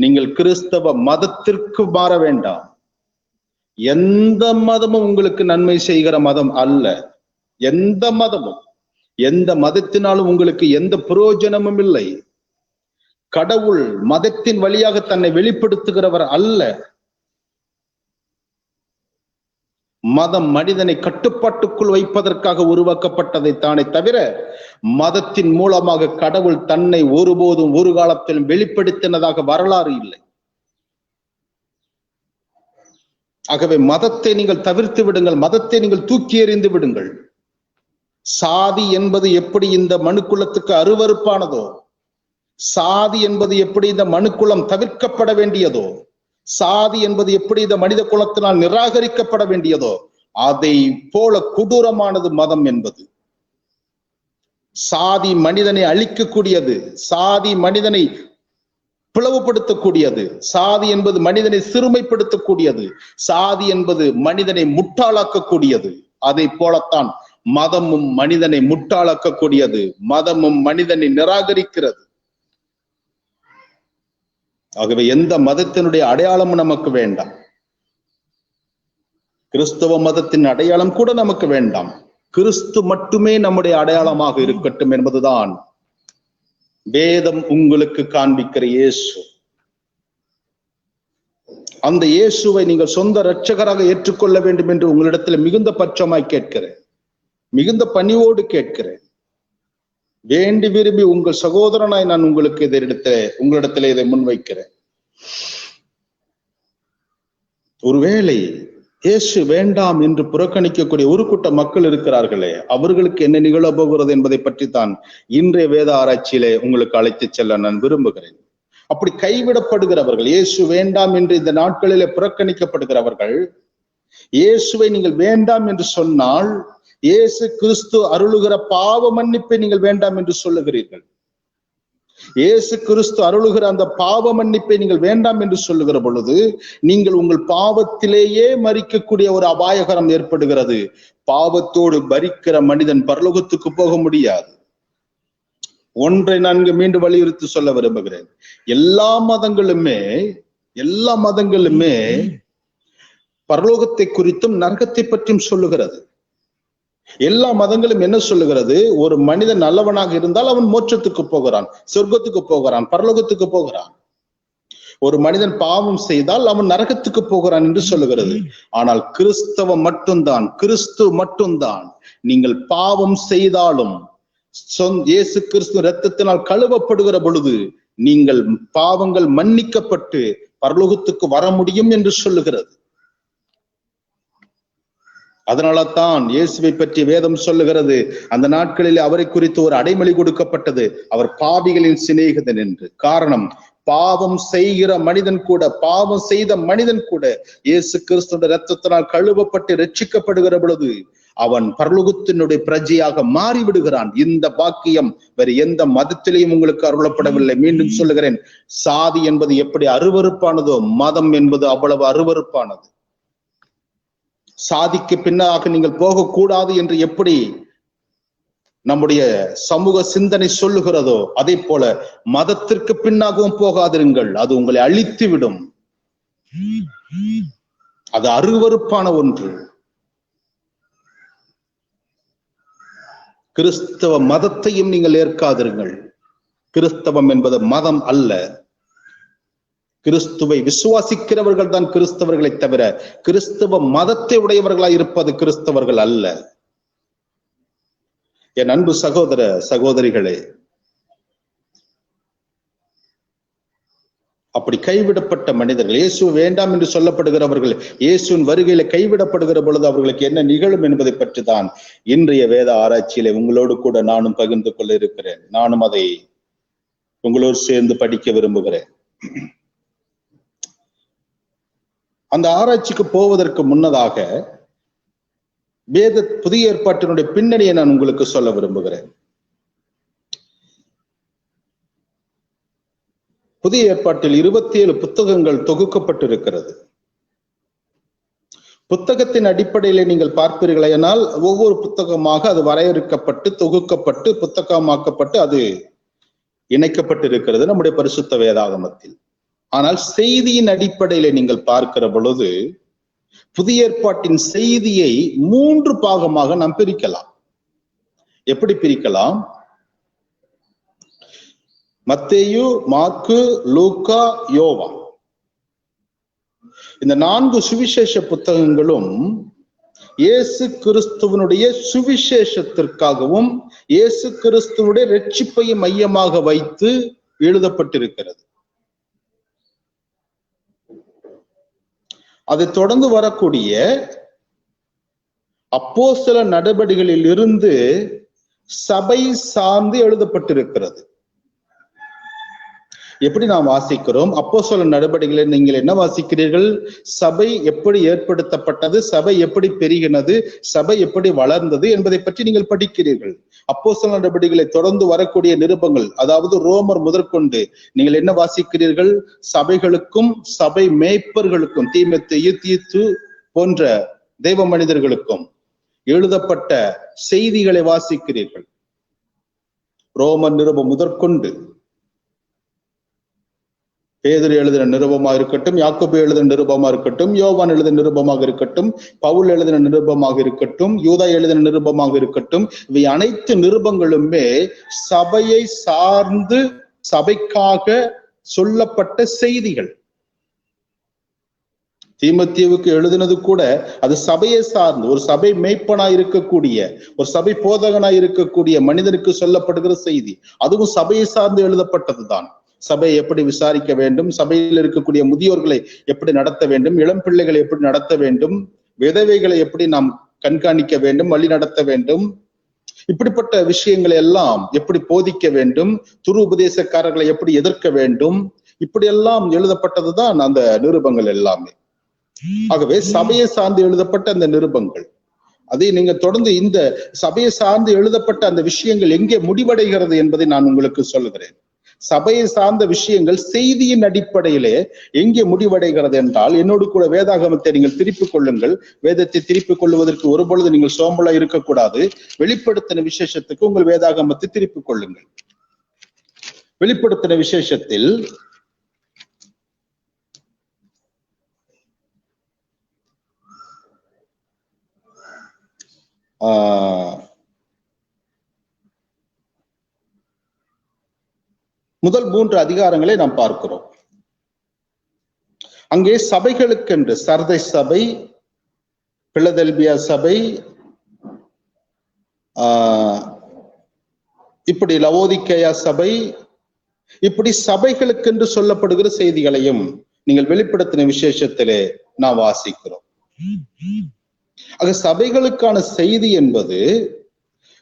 நீங்கள் கிறிஸ்தவ மதத்திற்கு மாற வேண்டாம். எந்த மதமும் உங்களுக்கு நன்மை செய்கிற மதம் அல்ல. எந்த மதமும், எந்த மதத்தினாலும் உங்களுக்கு எந்த பிரயோஜனமும் இல்லை. கடவுள் மதத்தின் வழியாக தன்னை வெளிப்படுத்துகிறவர் அல்ல. மதம் மனிதனை கட்டுப்பாட்டுக்குள் வைப்பதற்காக உருவாக்கப்பட்டதை தானே தவிர மதத்தின் மூலமாக கடவுள் தன்னை ஒருபோதும் ஒரு காலத்திலும் வெளிப்படுத்தினதாக வரலாறு இல்லை. ஆகவே மதத்தை நீங்கள் தவிர்த்து விடுங்கள், மதத்தை நீங்கள் தூக்கி எறிந்து விடுங்கள். சாதி என்பது எப்படி இந்த மனுக்குலத்துக்கு அருவருப்பானதோ, சாதி என்பது எப்படி இந்த மனுக்குலம் தவிர்க்கப்பட வேண்டியதோ, சாதி என்பது எப்படி இந்த மனித குலத்தினால் நிராகரிக்கப்பட வேண்டியதோ அதை போல கொடூரமானது மதம் என்பது. சாதி மனிதனை அழிக்கக்கூடியது, சாதி மனிதனை பிளவுபடுத்தக்கூடியது. சாதி என்பது மனிதனை சிறுமைப்படுத்தக்கூடியது. சாதி என்பது மனிதனை முட்டாளாக்கக்கூடியது. அதை போலத்தான் மதமும் மனிதனை முட்டாளாக்கக்கூடியது. மதமும் மனிதனை நிராகரிக்கிறது. ஆகவே எந்த மதத்தினுடைய அடையாளமும் நமக்கு வேண்டாம். கிறிஸ்தவ மதத்தின் அடையாளம் கூட நமக்கு வேண்டாம். கிறிஸ்து மட்டுமே நம்முடைய அடையாளமாக இருக்கட்டும் என்பதுதான் வேதம் உங்களுக்கு காண்பிக்கிற இயேசு. அந்த இயேசுவை நீங்கள் சொந்த இரட்சகராக ஏற்றுக்கொள்ள வேண்டும் என்று உங்களிடத்தில் மிகுந்த பட்சமாய் கேட்கிறேன், மிகுந்த பணிவோடு கேட்கிறேன். வேண்டி விரும்பி உங்கள் சகோதரனாய் நான் உங்களுக்கு உங்களிடத்தில் இதை முன்வைக்கிறேன். ஒருவேளை இயேசு வேண்டாம் என்று புறக்கணிக்கக்கூடிய ஒரு கூட்ட மக்கள் இருக்கிறார்களே, அவர்களுக்கு என்ன நிகழ போகிறது என்பதை பற்றி தான் இன்றைய வேத ஆராய்ச்சியிலே உங்களுக்கு அழைத்து செல்ல நான் விரும்புகிறேன். அப்படி கைவிடப்படுகிறவர்கள், இயேசு வேண்டாம் என்று இந்த நாட்களிலே புறக்கணிக்கப்படுகிறவர்கள், இயேசுவை நீங்கள் வேண்டாம் என்று சொன்னால் இயேசு கிறிஸ்து அருளுகிற பாவ மன்னிப்பை நீங்கள் வேண்டாம் என்று சொல்லுகிறீர்கள். இயேசு கிறிஸ்து அருளுகிற அந்த பாவ மன்னிப்பை நீங்கள் வேண்டாம் என்று சொல்லுகிற பொழுது நீங்கள் உங்கள் பாவத்திலேயே மரிக்கக்கூடிய ஒரு அபாயகரம் ஏற்படுகிறது. பாவத்தோடு மரிக்கிற மனிதன் பரலோகத்துக்கு போக முடியாது. ஒன்றை நான் மீண்டும் வலியுறுத்தி சொல்ல விரும்புகிறேன். எல்லா மதங்களுமே பரலோகத்தை குறித்தும் நரகத்தை பற்றியும் சொல்லுகிறது. எல்லா மதங்களும் என்ன சொல்லுகிறது? ஒரு மனிதன் நல்லவனாக இருந்தால் அவன் மோட்சத்துக்கு போகிறான், சொர்க்கத்துக்கு போகிறான், பரலோகத்துக்கு போகிறான். ஒரு மனிதன் பாவம் செய்தால் அவன் நரகத்துக்கு போகிறான் என்று சொல்லுகிறது. ஆனால் கிறிஸ்து மட்டும்தான் நீங்கள் பாவம் செய்தாலும் இயேசு கிறிஸ்து இரத்தத்தினால் கழுவப்படுகிற பொழுது நீங்கள் பாவங்கள் மன்னிக்கப்பட்டு பரலோகத்துக்கு வர முடியும் என்று சொல்லுகிறது. அதனால தான் இயேசுவை பற்றி வேதம் சொல்லுகிறது, அந்த நாட்களில் அவரை குறித்து ஒரு அடைமொழி கொடுக்கப்பட்டது, அவர் பாவிகளின் சிநேகிதன் என்று. காரணம், பாவம் செய்கிற மனிதன் கூட, பாவம் செய்த மனிதன் கூட இயேசு கிறிஸ்துவின் இரத்தத்தினால் கழுவப்பட்டு ரட்சிக்கப்படுகிற பொழுது அவன் பரலோகத்தினுடைய பிரஜையாக மாறிவிடுகிறான். இந்த பாக்கியம் வேறு எந்த மதத்திலையும் உங்களுக்கு அருளப்படவில்லை. மீண்டும் சொல்லுகிறேன், சாதி என்பது எப்படி அருவருப்பானதோ மதம் என்பது அவ்வளவு அருவருப்பானது. சாதிக்கு பின்னாக நீங்கள் போகக்கூடாது என்று எப்படி நம்முடைய சமூக சிந்தனை சொல்லுகிறதோ அதே போல மதத்திற்கு பின்னாகவும் போகாதிருங்கள், அது உங்களை அழித்து விடும். அது அருவருப்பான ஒன்று. கிறிஸ்தவ மதத்தையும் நீங்கள் ஏற்காதிருங்கள். கிறிஸ்தவம் என்பது மதம் அல்ல. கிறிஸ்துவை விசுவாசிக்கிறவர்கள் தான் கிறிஸ்தவர்களை தவிர கிறிஸ்தவ மதத்தை உடையவர்களாய் இருப்பது கிறிஸ்தவர்கள் அல்ல. என் அன்பு சகோதர சகோதரிகளே, அப்படி கைவிடப்பட்ட மனிதர்கள், இயேசு வேண்டாம் என்று சொல்லப்படுகிறவர்கள் இயேசுவின் வருகையில கைவிடப்படுகிற பொழுது அவர்களுக்கு என்ன நிகழும் என்பதை பற்றி தான் இன்றைய வேத ஆராய்ச்சியில உங்களோடு கூட நானும் பகிர்ந்து கொள்ள இருக்கிறேன். நானும் அதை உங்களோடு சேர்ந்து படிக்க விரும்புகிறேன். அந்த ஆராய்ச்சிக்கு போவதற்கு முன்னதாக புதிய ஏற்பாட்டினுடைய பின்னணியை நான் உங்களுக்கு சொல்ல விரும்புகிறேன். புதிய ஏற்பாட்டில் 27 புத்தகங்கள் தொகுக்கப்பட்டிருக்கிறது. புத்தகத்தின் அடிப்படையில நீங்கள் பார்ப்பீர்களானால் ஒவ்வொரு புத்தகமாக அது வரையறுக்கப்பட்டு தொகுக்கப்பட்டு புத்தகமாக்கப்பட்டு அது இணைக்கப்பட்டிருக்கிறது நம்முடைய பரிசுத்த வேதாகமத்தில். ஆனால் செய்தியின் அடிப்படையில நீங்கள் பார்க்கிற பொழுது புதிய ஏற்பாட்டின் செய்தியை 3 பாகமாக நாம் பிரிக்கலாம். எப்படி பிரிக்கலாம்? மத்தேயு, மாற்கு, லூக்கா, யோவான், இந்த 4 சுவிசேஷ புத்தகங்களும் இயேசு கிறிஸ்துவனுடைய சுவிசேஷத்திற்காகவும் இயேசு கிறிஸ்துவனுடைய இரட்சிப்பை மையமாக வைத்து எழுதப்பட்டிருக்கிறது. அதை தொடர்ந்து வரக்கூடிய அப்போஸ்தல நடபடிகளில் இருந்து சபை சார்ந்து எழுதப்பட்டிருக்கிறது. எப்படி நாம் வாசிக்கிறோம்? அப்போஸ்தலர் நடபடிகளை நீங்கள் என்ன வாசிக்கிறீர்கள்? சபை எப்படி ஏற்படுத்தப்பட்டது, சபை எப்படி பெருகினது, சபை எப்படி வளர்ந்தது என்பதை பற்றி நீங்கள் படிக்கிறீர்கள். அப்போஸ்தலர் நடபடிகளை தொடர்ந்து வரக்கூடிய நிருபங்கள், அதாவது ரோமர் முதற்கொண்டு நீங்கள் என்ன வாசிக்கிறீர்கள்? சபைகளுக்கும் சபை மேய்ப்பர்களுக்கும், தீமோத்தேயு, தீத்து போன்ற தெய்வ மனிதர்களுக்கும் எழுதப்பட்ட செய்திகளை வாசிக்கிறீர்கள். ரோமர் நிருபம் முதற்கொண்டு பேதுரு எழுதின நிருபமாக இருக்கட்டும், யாக்கோபு எழுதின நிருபமாக இருக்கட்டும், யோவான் எழுதின நிருபமாக இருக்கட்டும், பவுல் எழுதின நிருபமாக இருக்கட்டும், யூதா எழுதின நிருபமாக இருக்கட்டும், இவை அனைத்து நிருபங்களுமே சபையை சார்ந்து சபைக்காக சொல்லப்பட்ட செய்திகள். தீமோத்தேயுவுக்கு எழுதினது கூட அது சபையை சார்ந்து, ஒரு சபை மேய்ப்பனாய் இருக்கக்கூடிய, ஒரு சபை போதகனாய் இருக்கக்கூடிய மனிதனுக்கு சொல்லப்படுகிற செய்தி. அதுவும் சபையை சார்ந்து எழுதப்பட்டதுதான். சபையை எப்படி விசாரிக்க வேண்டும், சபையில் இருக்கக்கூடிய முதியோர்களை எப்படி நடத்த வேண்டும், இளம் பிள்ளைகளை எப்படி நடத்த வேண்டும், விதவைகளை எப்படி நாம் கண்காணிக்க வேண்டும், வழி நடத்த வேண்டும், இப்படிப்பட்ட விஷயங்களை எல்லாம் எப்படி போதிக்க வேண்டும், துரு உபதேசக்காரர்களை எப்படி எதிர்க்க வேண்டும், இப்படியெல்லாம் எழுதப்பட்டதுதான் அந்த நிருபங்கள் எல்லாமே. ஆகவே சபையை சார்ந்து எழுதப்பட்ட அந்த நிருபங்கள், அதை நீங்க தொடர்ந்து இந்த சபையை சார்ந்து எழுதப்பட்ட அந்த விஷயங்கள் எங்கே முடிவடைகிறது என்பதை நான் உங்களுக்கு சொல்லுகிறேன். சபையை சார்ந்த விஷயங்கள் செய்தியின் அடிப்படையிலே எங்கே முடிவடைகிறது என்றால், என்னோடு கூட வேதாகமத்தை நீங்கள் திருப்பிக் கொள்ளுங்கள். வேதத்தை திருப்பிக் கொள்வதற்கு ஒரு பொழுது நீங்கள் சோம்பலா இருக்கக்கூடாது. வெளிப்படுத்தின விசேஷத்துக்கு உங்கள் வேதாகமத்தை திருப்பிக் கொள்ளுங்கள். வெளிப்படுத்தின விசேஷத்தில் முதல் 3 அதிகாரங்களை நாம் பார்க்கிறோம். அங்கே சபைகளுக்கென்று சர்தை சபை, பிலதெல்பியா சபை, இப்படி லவோதிக்கேயா சபை, இப்படி சபைகளுக்கென்று சொல்லப்படுகிற செய்திகளையும் நீங்கள் வெளிப்படுத்தின விசேஷத்திலே நாம் வாசிக்கிறோம். ஆக சபைகளுக்கான செய்தி என்பது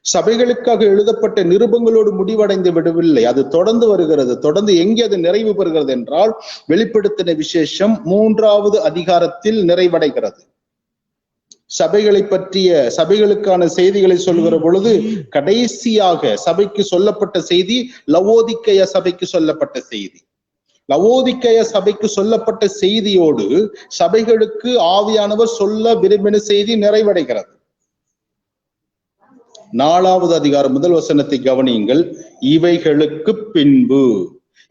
சபைகளுக்காக எழுதப்பட்ட நிருபங்களோடு முடிவடைந்து விடவில்லை. அது தொடர்ந்து வருகிறது. தொடர்ந்து எங்கே அது நிறைவு பெறுகிறது என்றால், வெளிப்படுத்தின விசேஷம் 3வது அதிகாரத்தில் நிறைவடைகிறது. சபைகளை பற்றிய, சபைகளுக்கான செய்திகளை சொல்கிற பொழுது கடைசியாக சபைக்கு சொல்லப்பட்ட செய்தி லவோதிக்கேயா சபைக்கு சொல்லப்பட்ட செய்தி. லவோதிக்கேயா சபைக்கு சொல்லப்பட்ட செய்தியோடு சபைகளுக்கு ஆவியானவர் சொல்ல விரும்பின செய்தி நிறைவடைகிறது. 4வது அதிகாரம் 1 வசனத்தை கவனியுங்கள். இவைகளுக்கு பின்பு.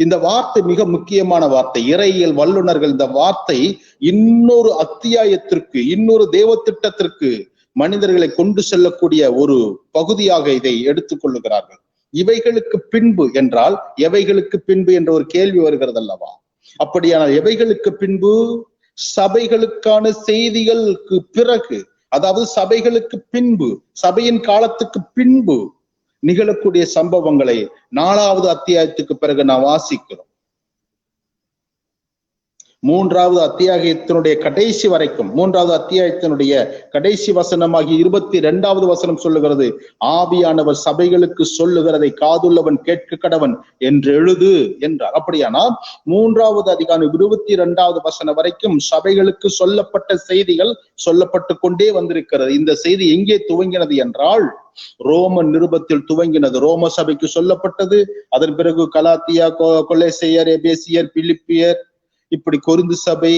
இந்த வார்த்தை மிக முக்கியமான வார்த்தை. இறையியல் வல்லுநர்கள் இந்த வார்த்தை இன்னொரு அத்தியாயத்திற்கு, இன்னொரு தேவ திட்டத்திற்கு மனிதர்களை கொண்டு செல்லக்கூடிய ஒரு பகுதியாக இதை எடுத்துக்கொள்ளுகிறார்கள். இவைகளுக்கு பின்பு என்றால் எவைகளுக்கு பின்பு என்ற ஒரு கேள்வி வருகிறது அல்லவா? அப்படியானால் எவைகளுக்கு பின்பு? சபைகளுக்கான செய்திகளுக்கு பிறகு, அதாவது சபைகளுக்கு பின்பு, சபையின் காலத்துக்கு பின்பு நிகழக்கூடிய சம்பவங்களை 4வது அத்தியாயத்துக்கு பிறகு நாம் வாசிக்கிறோம். 3வது அத்தியாயத்தினுடைய கடைசி வரைக்கும், 3வது அத்தியாயத்தினுடைய கடைசி வசனமாகி 22வது வசனம் சொல்லுகிறது, ஆவியானவர் சபைகளுக்கு சொல்லுகிறதை காதுள்ளவன் கேட்க கடவன் என்று எழுது என்றார். அப்படியானால் 3வது அதிகாரம் 22வது வசனம் வரைக்கும் சபைகளுக்கு சொல்லப்பட்ட செய்திகள் சொல்லப்பட்டு கொண்டே வந்திருக்கிறது. இந்த செய்தி எங்கே துவங்கினது என்றால், ரோமன் நிருபத்தில் துவங்கினது. ரோம சபைக்கு சொல்லப்பட்டது. அதன் பிறகு கலாத்தியா, கொலோசையர், எபேசியர், பிலிப்பியர், இப்படி கொரிந்து சபை,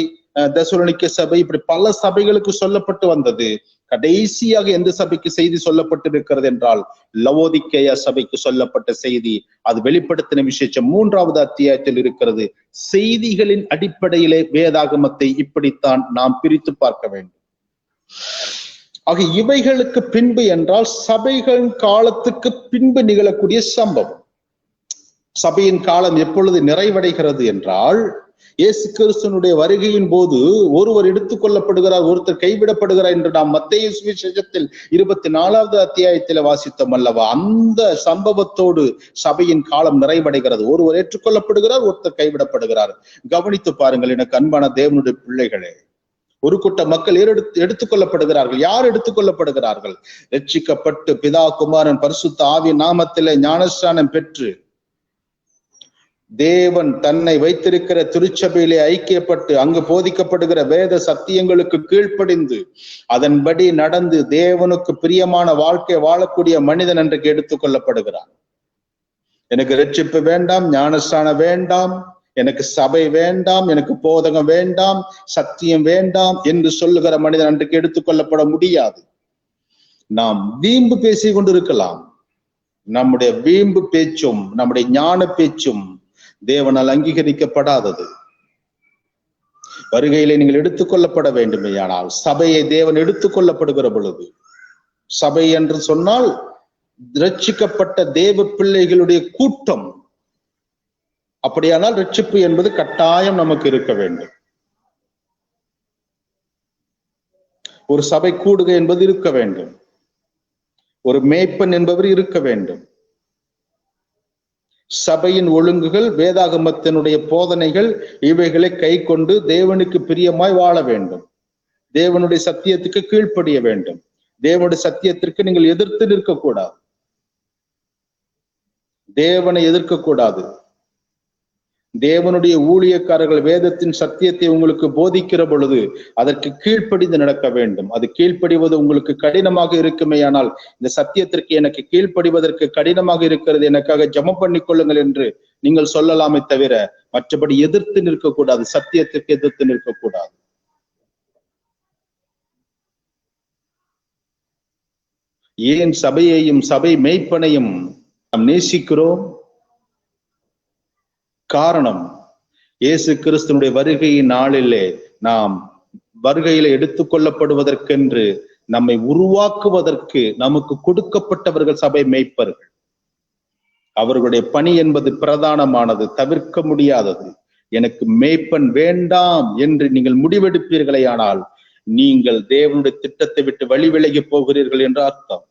தெசலோனிக்க சபை, இப்படி பல சபைகளுக்கு சொல்லப்பட்டு வந்தது. கடைசியாக எந்த சபைக்கு செய்தி சொல்லப்பட்டிருக்கிறது என்றால், லவோதிக்கேயா சபைக்கு சொல்லப்பட்ட செய்தி. அது வெளிப்படுத்தின விசேஷம் 3வது அத்தியாயத்தில் இருக்கிறது. செய்திகளின் அடிப்படையிலே வேதாகமத்தை இப்படித்தான் நாம் பிரித்து பார்க்க வேண்டும். ஆக இவைகளுக்கு பின்பு என்றால் சபைகளின் காலத்துக்கு பின்பு நிகழக்கூடிய சம்பவம். சபையின் காலம் எப்பொழுது நிறைவடைகிறது என்றால், இயேசு கிறிஸ்துவினுடைய வருகையின் போது ஒருவர் எடுத்துக் கொள்ளப்படுகிறார், ஒருத்தர் கைவிடப்படுகிறார் என்று நாம் மத்தேயு சுவிசேஷத்தில் 24வது அத்தியாயத்தில் வாசித்தோம் அல்லவா? அந்த சம்பவத்தோடு சபையின் காலம் நிறைவடைகிறது. ஒருவர் ஏற்றுக்கொள்ளப்படுகிறார், ஒருத்தர் கைவிடப்படுகிறார். கவனித்து பாருங்கள் எனக்கு அன்பான தேவனுடைய பிள்ளைகளே. ஒரு கூட்ட மக்கள் எடுத்துக் கொள்ளப்படுகிறார்கள். யார் எடுத்துக் கொள்ளப்படுகிறார்கள்? ரட்சிக்கப்பட்டு பிதா, குமாரன், பரிசுத்த ஆவியின் நாமத்திலே ஞானஸ்நானம் பெற்று தேவன் தன்னை வைத்திருக்கிற திருச்சபையிலே ஐக்கியப்பட்டு அங்கு போதிக்கப்படுகிற வேத சத்தியங்களுக்கு கீழ்ப்படிந்து அதன்படி நடந்து தேவனுக்கு பிரியமான வாழ்க்கை வாழக்கூடிய மனிதன் அன்றைக்கு எடுத்துக் கொள்ளப்படுகிறான். எனக்கு ரட்சிப்பு வேண்டாம், ஞானஸ்தானம் வேண்டாம், எனக்கு சபை வேண்டாம், எனக்கு போதகம் வேண்டாம், சத்தியம் வேண்டாம் என்று சொல்லுகிற மனிதன் அன்றைக்கு எடுத்துக்கொள்ளப்பட முடியாது. நாம் வீம்பு பேசிக் கொண்டிருக்கலாம். நம்முடைய வீம்பு பேச்சும் நம்முடைய ஞான பேச்சும் தேவனால் அங்கீகரிக்கப்படாதது. வருகையிலே நீங்கள் எடுத்துக்கொள்ளப்பட வேண்டுமேயானால் சபையை தேவன் எடுத்துக்கொள்ளப்படுகிற பொழுது, சபை என்று சொன்னால் ரட்சிக்கப்பட்ட தேவ பிள்ளைகளுடைய கூட்டம். அப்படியானால் ரட்சிப்பு என்பது கட்டாயம் நமக்கு இருக்க வேண்டும். ஒரு சபை கூடுகை என்பது இருக்க வேண்டும். ஒரு மேய்ப்பன் என்பவர் இருக்க வேண்டும். சபையின் ஒழுங்குகள், வேதாகமத்தினுடைய போதனைகள், இவைகளை கை கொண்டு தேவனுக்கு பிரியமாய் வாழ வேண்டும். தேவனுடைய சத்தியத்துக்கு கீழ்ப்படிய வேண்டும். தேவனுடைய சத்தியத்திற்கு நீங்கள் எதிர்த்து நிற்கக்கூடாது. தேவனை எதிர்க்கக்கூடாது. தேவனுடைய ஊழியக்காரர்கள் வேதத்தின் சத்தியத்தை உங்களுக்கு போதிக்கிற பொழுது அதற்கு கீழ்ப்படிந்து நடக்க வேண்டும். அது கீழ்ப்படிவது உங்களுக்கு கடினமாக இருக்குமே, ஆனால் இந்த சத்தியத்திற்கு எனக்கு கீழ்ப்படிவதற்கு கடினமாக இருக்கிறது, எனக்காக ஜெபம் பண்ணி கொள்ளுங்கள் என்று நீங்கள் சொல்லலாமே தவிர மற்றபடி எதிர்த்து நிற்கக்கூடாது. சத்தியத்திற்கு எதிர்த்து நிற்கக்கூடாது. ஏன் சபையையும் சபை மேய்ப்பனையும் நாம் நேசிக்கிறோம்? காரணம், இயேசு கிறிஸ்துனுடைய வருகையின் நாளிலே நாம் வருகையில எடுத்துக்கொள்ளப்படுவதற்கென்று நம்மை உருவாக்குவதற்கு நமக்கு கொடுக்கப்பட்டவர்கள் சபை மேய்ப்பர்கள். அவர்களுடைய பணி என்பது பிரதானமானது, தவிர்க்க முடியாதது. எனக்கு மேய்ப்பன் வேண்டாம் என்று நீங்கள் முடிவெடுப்பீர்களே ஆனால் நீங்கள் தேவனுடைய திட்டத்தை விட்டு வழி விலகி போகிறீர்கள் என்று அர்த்தம்.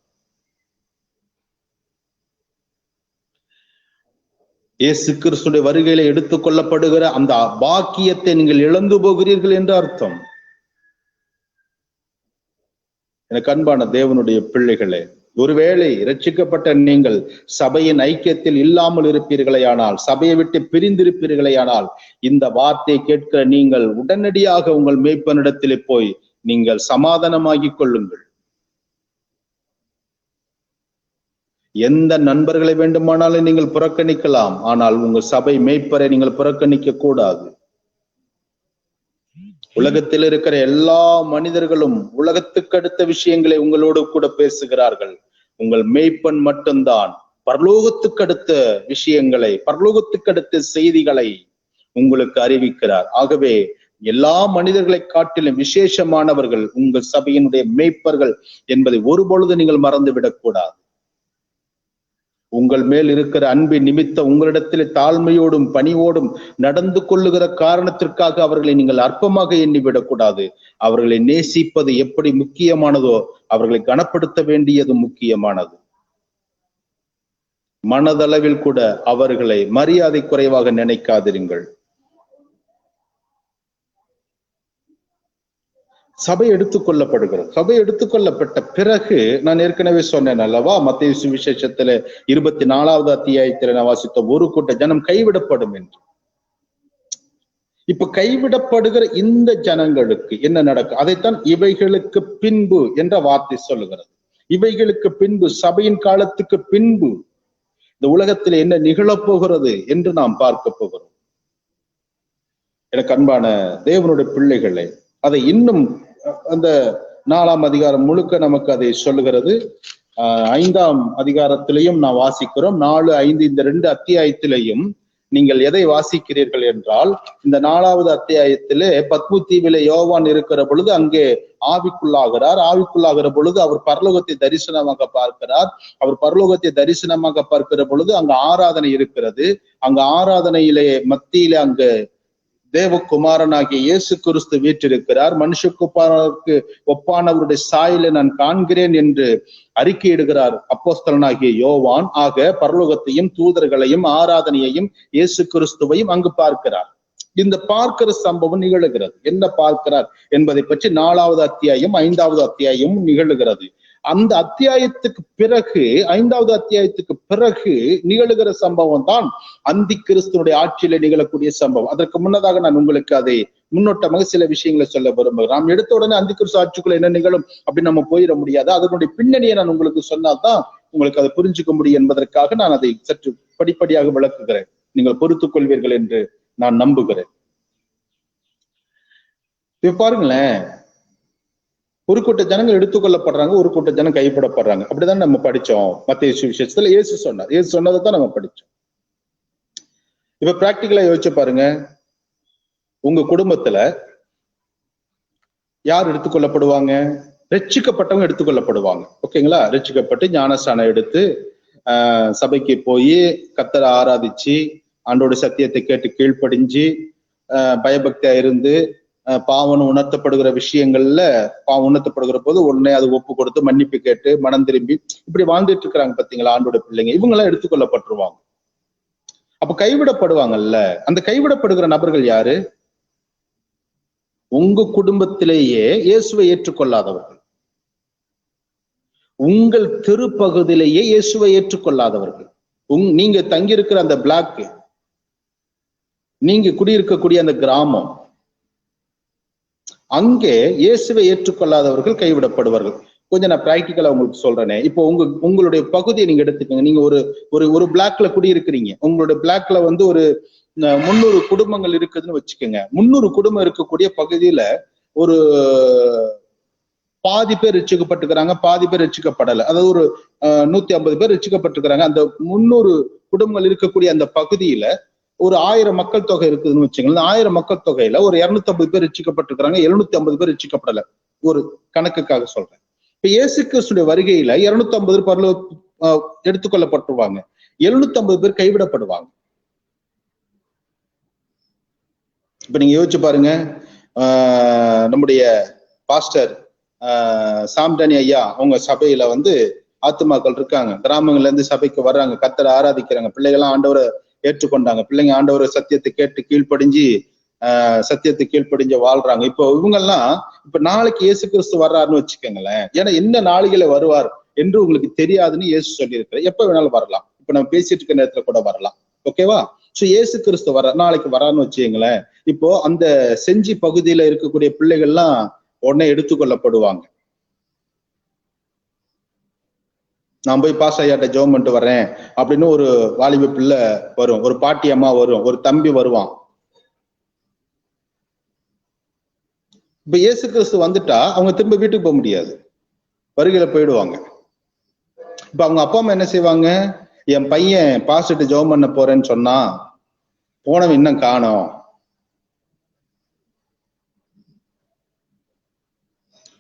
இயேசு கிறிஸ்துடைய வருகையில எடுத்துக் கொள்ளப்படுகிற அந்த பாக்கியத்தை நீங்கள் இழந்து போகிறீர்கள் என்று அர்த்தம். எனக்கு அன்பான தேவனுடைய பிள்ளைகளே, ஒருவேளை இரட்சிக்கப்பட்ட நீங்கள் சபையின் ஐக்கியத்தில் இல்லாமல் இருப்பீர்களே ஆனால், சபையை விட்டு பிரிந்திருப்பீர்களே ஆனால், இந்த வார்த்தையை கேட்கிற நீங்கள் உடனடியாக உங்கள் மேய்ப்பனிடத்திலே போய் நீங்கள் சமாதானமாகிக் கொள்ளுங்கள். எந்த நண்பர்களை வேண்டுமானாலும் நீங்கள் புறக்கணிக்கலாம், ஆனால் உங்கள் சபை மேய்ப்பரை நீங்கள் புறக்கணிக்க கூடாது. உலகத்தில் இருக்கிற எல்லா மனிதர்களும் உலகத்துக்கு அடுத்த விஷயங்களை உங்களோடு கூட பேசுகிறார்கள். உங்கள் மேய்ப்பன் மட்டும்தான் பரலோகத்துக்கு அடுத்த விஷயங்களை, பரலோகத்துக்கு அடுத்த செய்திகளை உங்களுக்கு அறிவிக்கிறார். ஆகவே எல்லா மனிதர்களை காட்டிலும் விசேஷமானவர்கள் உங்கள் சபையினுடைய மேய்ப்பர்கள் என்பதை ஒருபொழுது நீங்கள் மறந்துவிடக் கூடாது. உங்கள் மேல் இருக்கிற அன்பின் நிமித்தம் உங்களிடத்தில் தாழ்மையோடும் பணிவோடும் நடந்து கொள்ளுகிற காரணத்திற்காக அவர்களை நீங்கள் அற்பமாக எண்ணிவிடக்கூடாது. அவர்களை நேசிப்பது எப்படி முக்கியமானதோ அவர்களை கனப்படுத்த வேண்டியது முக்கியமானது. மனதளவில் கூட அவர்களை மரியாதை குறைவாக நினைக்காதிருங்கள். சபை எடுத்துக்கொள்ளப்படுகிறது. சபை எடுத்துக்கொள்ளப்பட்ட பிறகு நான் ஏற்கனவே சொன்னேன் அல்லவா, மத்தேயு சுவிசேஷத்துல 24வது அத்தியாயத்துல நான் வாசித்த ஒரு கூட்ட ஜனம் கைவிடப்படும் என்று. இப்ப கைவிடப்படுகிற இந்த ஜனங்களுக்கு என்ன நடக்கும்? அதைத்தான் இவைகளுக்கு பின்பு என்ற வார்த்தை சொல்லுகிறது. இவைகளுக்கு பின்பு, சபையின் காலத்துக்கு பின்பு இந்த உலகத்தில் என்ன நிகழப்போகிறது என்று நாம் பார்க்க போகிறோம். எனக்கு அன்பான தேவனுடைய பிள்ளைகளை, அதை இன்னும் அந்த 4ஆம் அதிகாரம் முழுக்க நமக்கு அதை சொல்லுகிறது. 5ஆம் அதிகாரத்திலையும் நான் வாசிக்கிறோம். 4, 5 இந்த 2 அத்தியாயத்திலையும் நீங்கள் எதை வாசிக்கிறீர்கள் என்றால், இந்த 4வது அத்தியாயத்திலே பத்மு தீவிலே யோவான் இருக்கிற பொழுது அங்கே ஆவிக்குள்ளாகிறார். ஆவிக்குள்ளாகிற பொழுது அவர் பரலோகத்தை தரிசனமாக பார்க்கிறார். அவர் பரலோகத்தை தரிசனமாக பார்க்கிற பொழுது அங்க ஆராதனை இருக்கிறது. அங்க ஆராதனையிலே மத்தியிலே அங்கு தேவகுமாரனாகிய இயேசு கிறிஸ்து வீற்றிருக்கிறார். மனுஷகுமாரனுக்கு ஒப்பானவருடைய சாயலை நான் காண்கிறேன் என்று அறிக்கையிடுகிறார் அப்போஸ்தலனாகிய யோவான். ஆக பரலோகத்தையும் தூதர்களையும் ஆராதனையையும் இயேசு கிறிஸ்துவையும் அங்கு பார்க்கிறார். இந்த பார்க்கிற சம்பவம் நிகழுகிறது. என்ன பார்க்கிறார் என்பதை பற்றி 4வது அத்தியாயம் 5வது அத்தியாயம் நிகழுகிறது. அந்த அத்தியாயத்துக்கு பிறகு 5வது அத்தியாயத்துக்கு பிறகு நிகழுகிற சம்பவம் தான் அந்தி கிறிஸ்துனுடைய ஆட்சியில நிகழக்கூடிய சம்பவம். அதற்கு முன்னதாக நான் உங்களுக்கு அதை முன்னோட்டமாக சில விஷயங்களை சொல்ல விரும்புகிறேன். நாம் எடுத்த உடனே அந்தி கிறிஸ்து ஆட்சிக்குள்ள என்ன நிகழும் அப்படின்னு நம்ம போயிட முடியாது. அதனுடைய பின்னணியை நான் உங்களுக்கு சொன்னால்தான் உங்களுக்கு அதை புரிஞ்சுக்க முடியும் என்பதற்காக நான் அதை சற்று படிப்படியாக விளக்குகிறேன். நீங்கள் பொறுத்துக் கொள்வீர்கள் என்று நான் நம்புகிறேன். இப்ப பாருங்களேன், ஒரு கூட்ட ஜனங்கள் எடுத்துக்கொள்ளப்படுறாங்க, ஒரு கூட்ட ஜனம் கைப்படப்படுறாங்க. அப்படிதான் நம்ம படிச்சோம் மத்தேயு சுவிசேஷத்துல. இயேசு சொன்னார், இயேசு சொன்னதை தான் நம்ம படிச்சோம். இப்ப பிராக்டிகலா யோசிச்சு பாருங்க, உங்க குடும்பத்துல யார் எடுத்துக்கொள்ளப்படுவாங்க? ரட்சிக்கப்பட்டவங்க எடுத்துக்கொள்ளப்படுவாங்க. ஓகேங்களா? ரட்சிக்கப்பட்டு ஞானஸ்தானம் எடுத்து சபைக்கு போய் கர்த்தரை ஆராதிச்சு ஆண்டோட சத்தியத்தை கேட்டு கீழ்ப்படிஞ்சு பயபக்தியா இருந்து பாவம் உணர்த்தப்படுகிற விஷயங்கள்ல பாவம் உணர்த்தப்படுகிற போது உடனே அது ஒப்பு கொடுத்து மன்னிப்பு கேட்டு மனம் திரும்பி இப்படி வாழ்ந்துட்டு இருக்கிறாங்க பாத்தீங்களா ஆண்டோட பிள்ளைங்க. இவங்க எல்லாம் எடுத்துக்கொள்ளப்பட்டுருவாங்க. அப்ப கைவிடப்படுவாங்கல்ல. அந்த கைவிடப்படுகிற நபர்கள் யாரு? உங்க குடும்பத்திலேயே இயேசுவை ஏற்றுக்கொள்ளாதவர்கள், உங்கள் தெருப்பகுதியிலேயே இயேசுவை ஏற்றுக்கொள்ளாதவர்கள், நீங்க தங்கியிருக்கிற அந்த பிளாக், நீங்க குடியிருக்கக்கூடிய அந்த கிராமம், அங்கே இயேசுவை ஏற்றுக்கொள்ளாதவர்கள் கைவிடப்படுவார்கள். கொஞ்சம் நான் பிராக்டிக்கலா உங்களுக்கு சொல்றேனே. இப்போ உங்களுடைய பகுதியை நீங்க எடுத்துக்கோங்க. நீங்க ஒரு பிளாக்ல குடியிருக்கிறீங்க. உங்களுடைய பிளாக்ல வந்து ஒரு 300 குடும்பங்கள் இருக்குதுன்னு வச்சுக்கோங்க. 300 குடும்பம் இருக்கக்கூடிய பகுதியில ஒரு பாதி பேர் ரட்சிக்கப்பட்டிருக்கிறாங்க, பாதி பேர் ரட்சிக்கப்படலை. அதாவது ஒரு 150 பேர் ரட்சிக்கப்பட்டிருக்கிறாங்க. அந்த 300 குடும்பங்கள் இருக்கக்கூடிய அந்த பகுதியில ஒரு 1000 மக்கள் தொகை இருக்குதுன்னு வச்சுக்கோங்க. 1000 மக்கள் தொகையில ஒரு 250 பேர் ரட்சிக்கப்பட்டிருக்கிறாங்க, 750 பேர் ரட்சிக்கப்படலை. ஒரு கணக்குக்காக சொல்றேன். இப்ப இயேசு கிறிஸ்துடைய வருகையில 250 பேர் எடுத்துக்கொள்ளப்பட்டுருவாங்க, 750 பேர் கைவிடப்படுவாங்க. இப்ப நீங்க யோசிச்சு பாருங்க, நம்முடைய பாஸ்டர் சாம்டானி ஐயா அவங்க சபையில வந்து ஆத்துமாக்கள் இருக்காங்க, கிராமங்கள்ல இருந்து சபைக்கு வர்றாங்க, கர்த்தரை ஆராதிக்கிறாங்க, பிள்ளைகள்லாம் ஆண்டவரை ஏற்றுக்கொண்டாங்க, பிள்ளைங்க ஆண்டவரை சத்தியத்தை கேட்டு கீழ்ப்படிஞ்சு சத்தியத்தை கீழ்ப்படிஞ்சு வாழ்றாங்க. இப்போ இவங்கெல்லாம் இப்ப நாளைக்கு இயேசு கிறிஸ்து வர்றாருன்னு வச்சுக்கோங்களேன். ஏன்னா என்ன நாளிகளை வருவார் என்று உங்களுக்கு தெரியாதுன்னு இயேசு சொல்லியிருக்கிற. எப்ப வேணாலும் வரலாம். இப்ப நம்ம பேசிட்டு இருக்க நேரத்துல கூட வரலாம். ஓகேவா? சோ இயேசு கிறிஸ்து நாளைக்கு வரான்னு வச்சுக்கங்களேன். இப்போ அந்த செஞ்சி பகுதியில இருக்கக்கூடிய பிள்ளைகள்லாம் உடனே எடுத்துக்கொள்ளப்படுவாங்க. நான் போய் பாஸ் ஐயாட்ட ஜெபம் பண்ணிட்டு வர்றேன் அப்படின்னு ஒரு வாலிப பிள்ளை வரும், ஒரு பாட்டி அம்மா வரும், ஒரு தம்பி வருவான். இப்ப இயேசு கிறிஸ்து வந்துட்டா அவங்க திரும்ப வீட்டுக்கு போக முடியாது, வருகையில போயிடுவாங்க. இப்ப அவங்க அப்பா அம்மா என்ன செய்வாங்க? என் பையன் பாஸ்ட்டு ஜெபம் பண்ண போறேன்னு சொன்னா போனவன் இன்னும் காணோம்.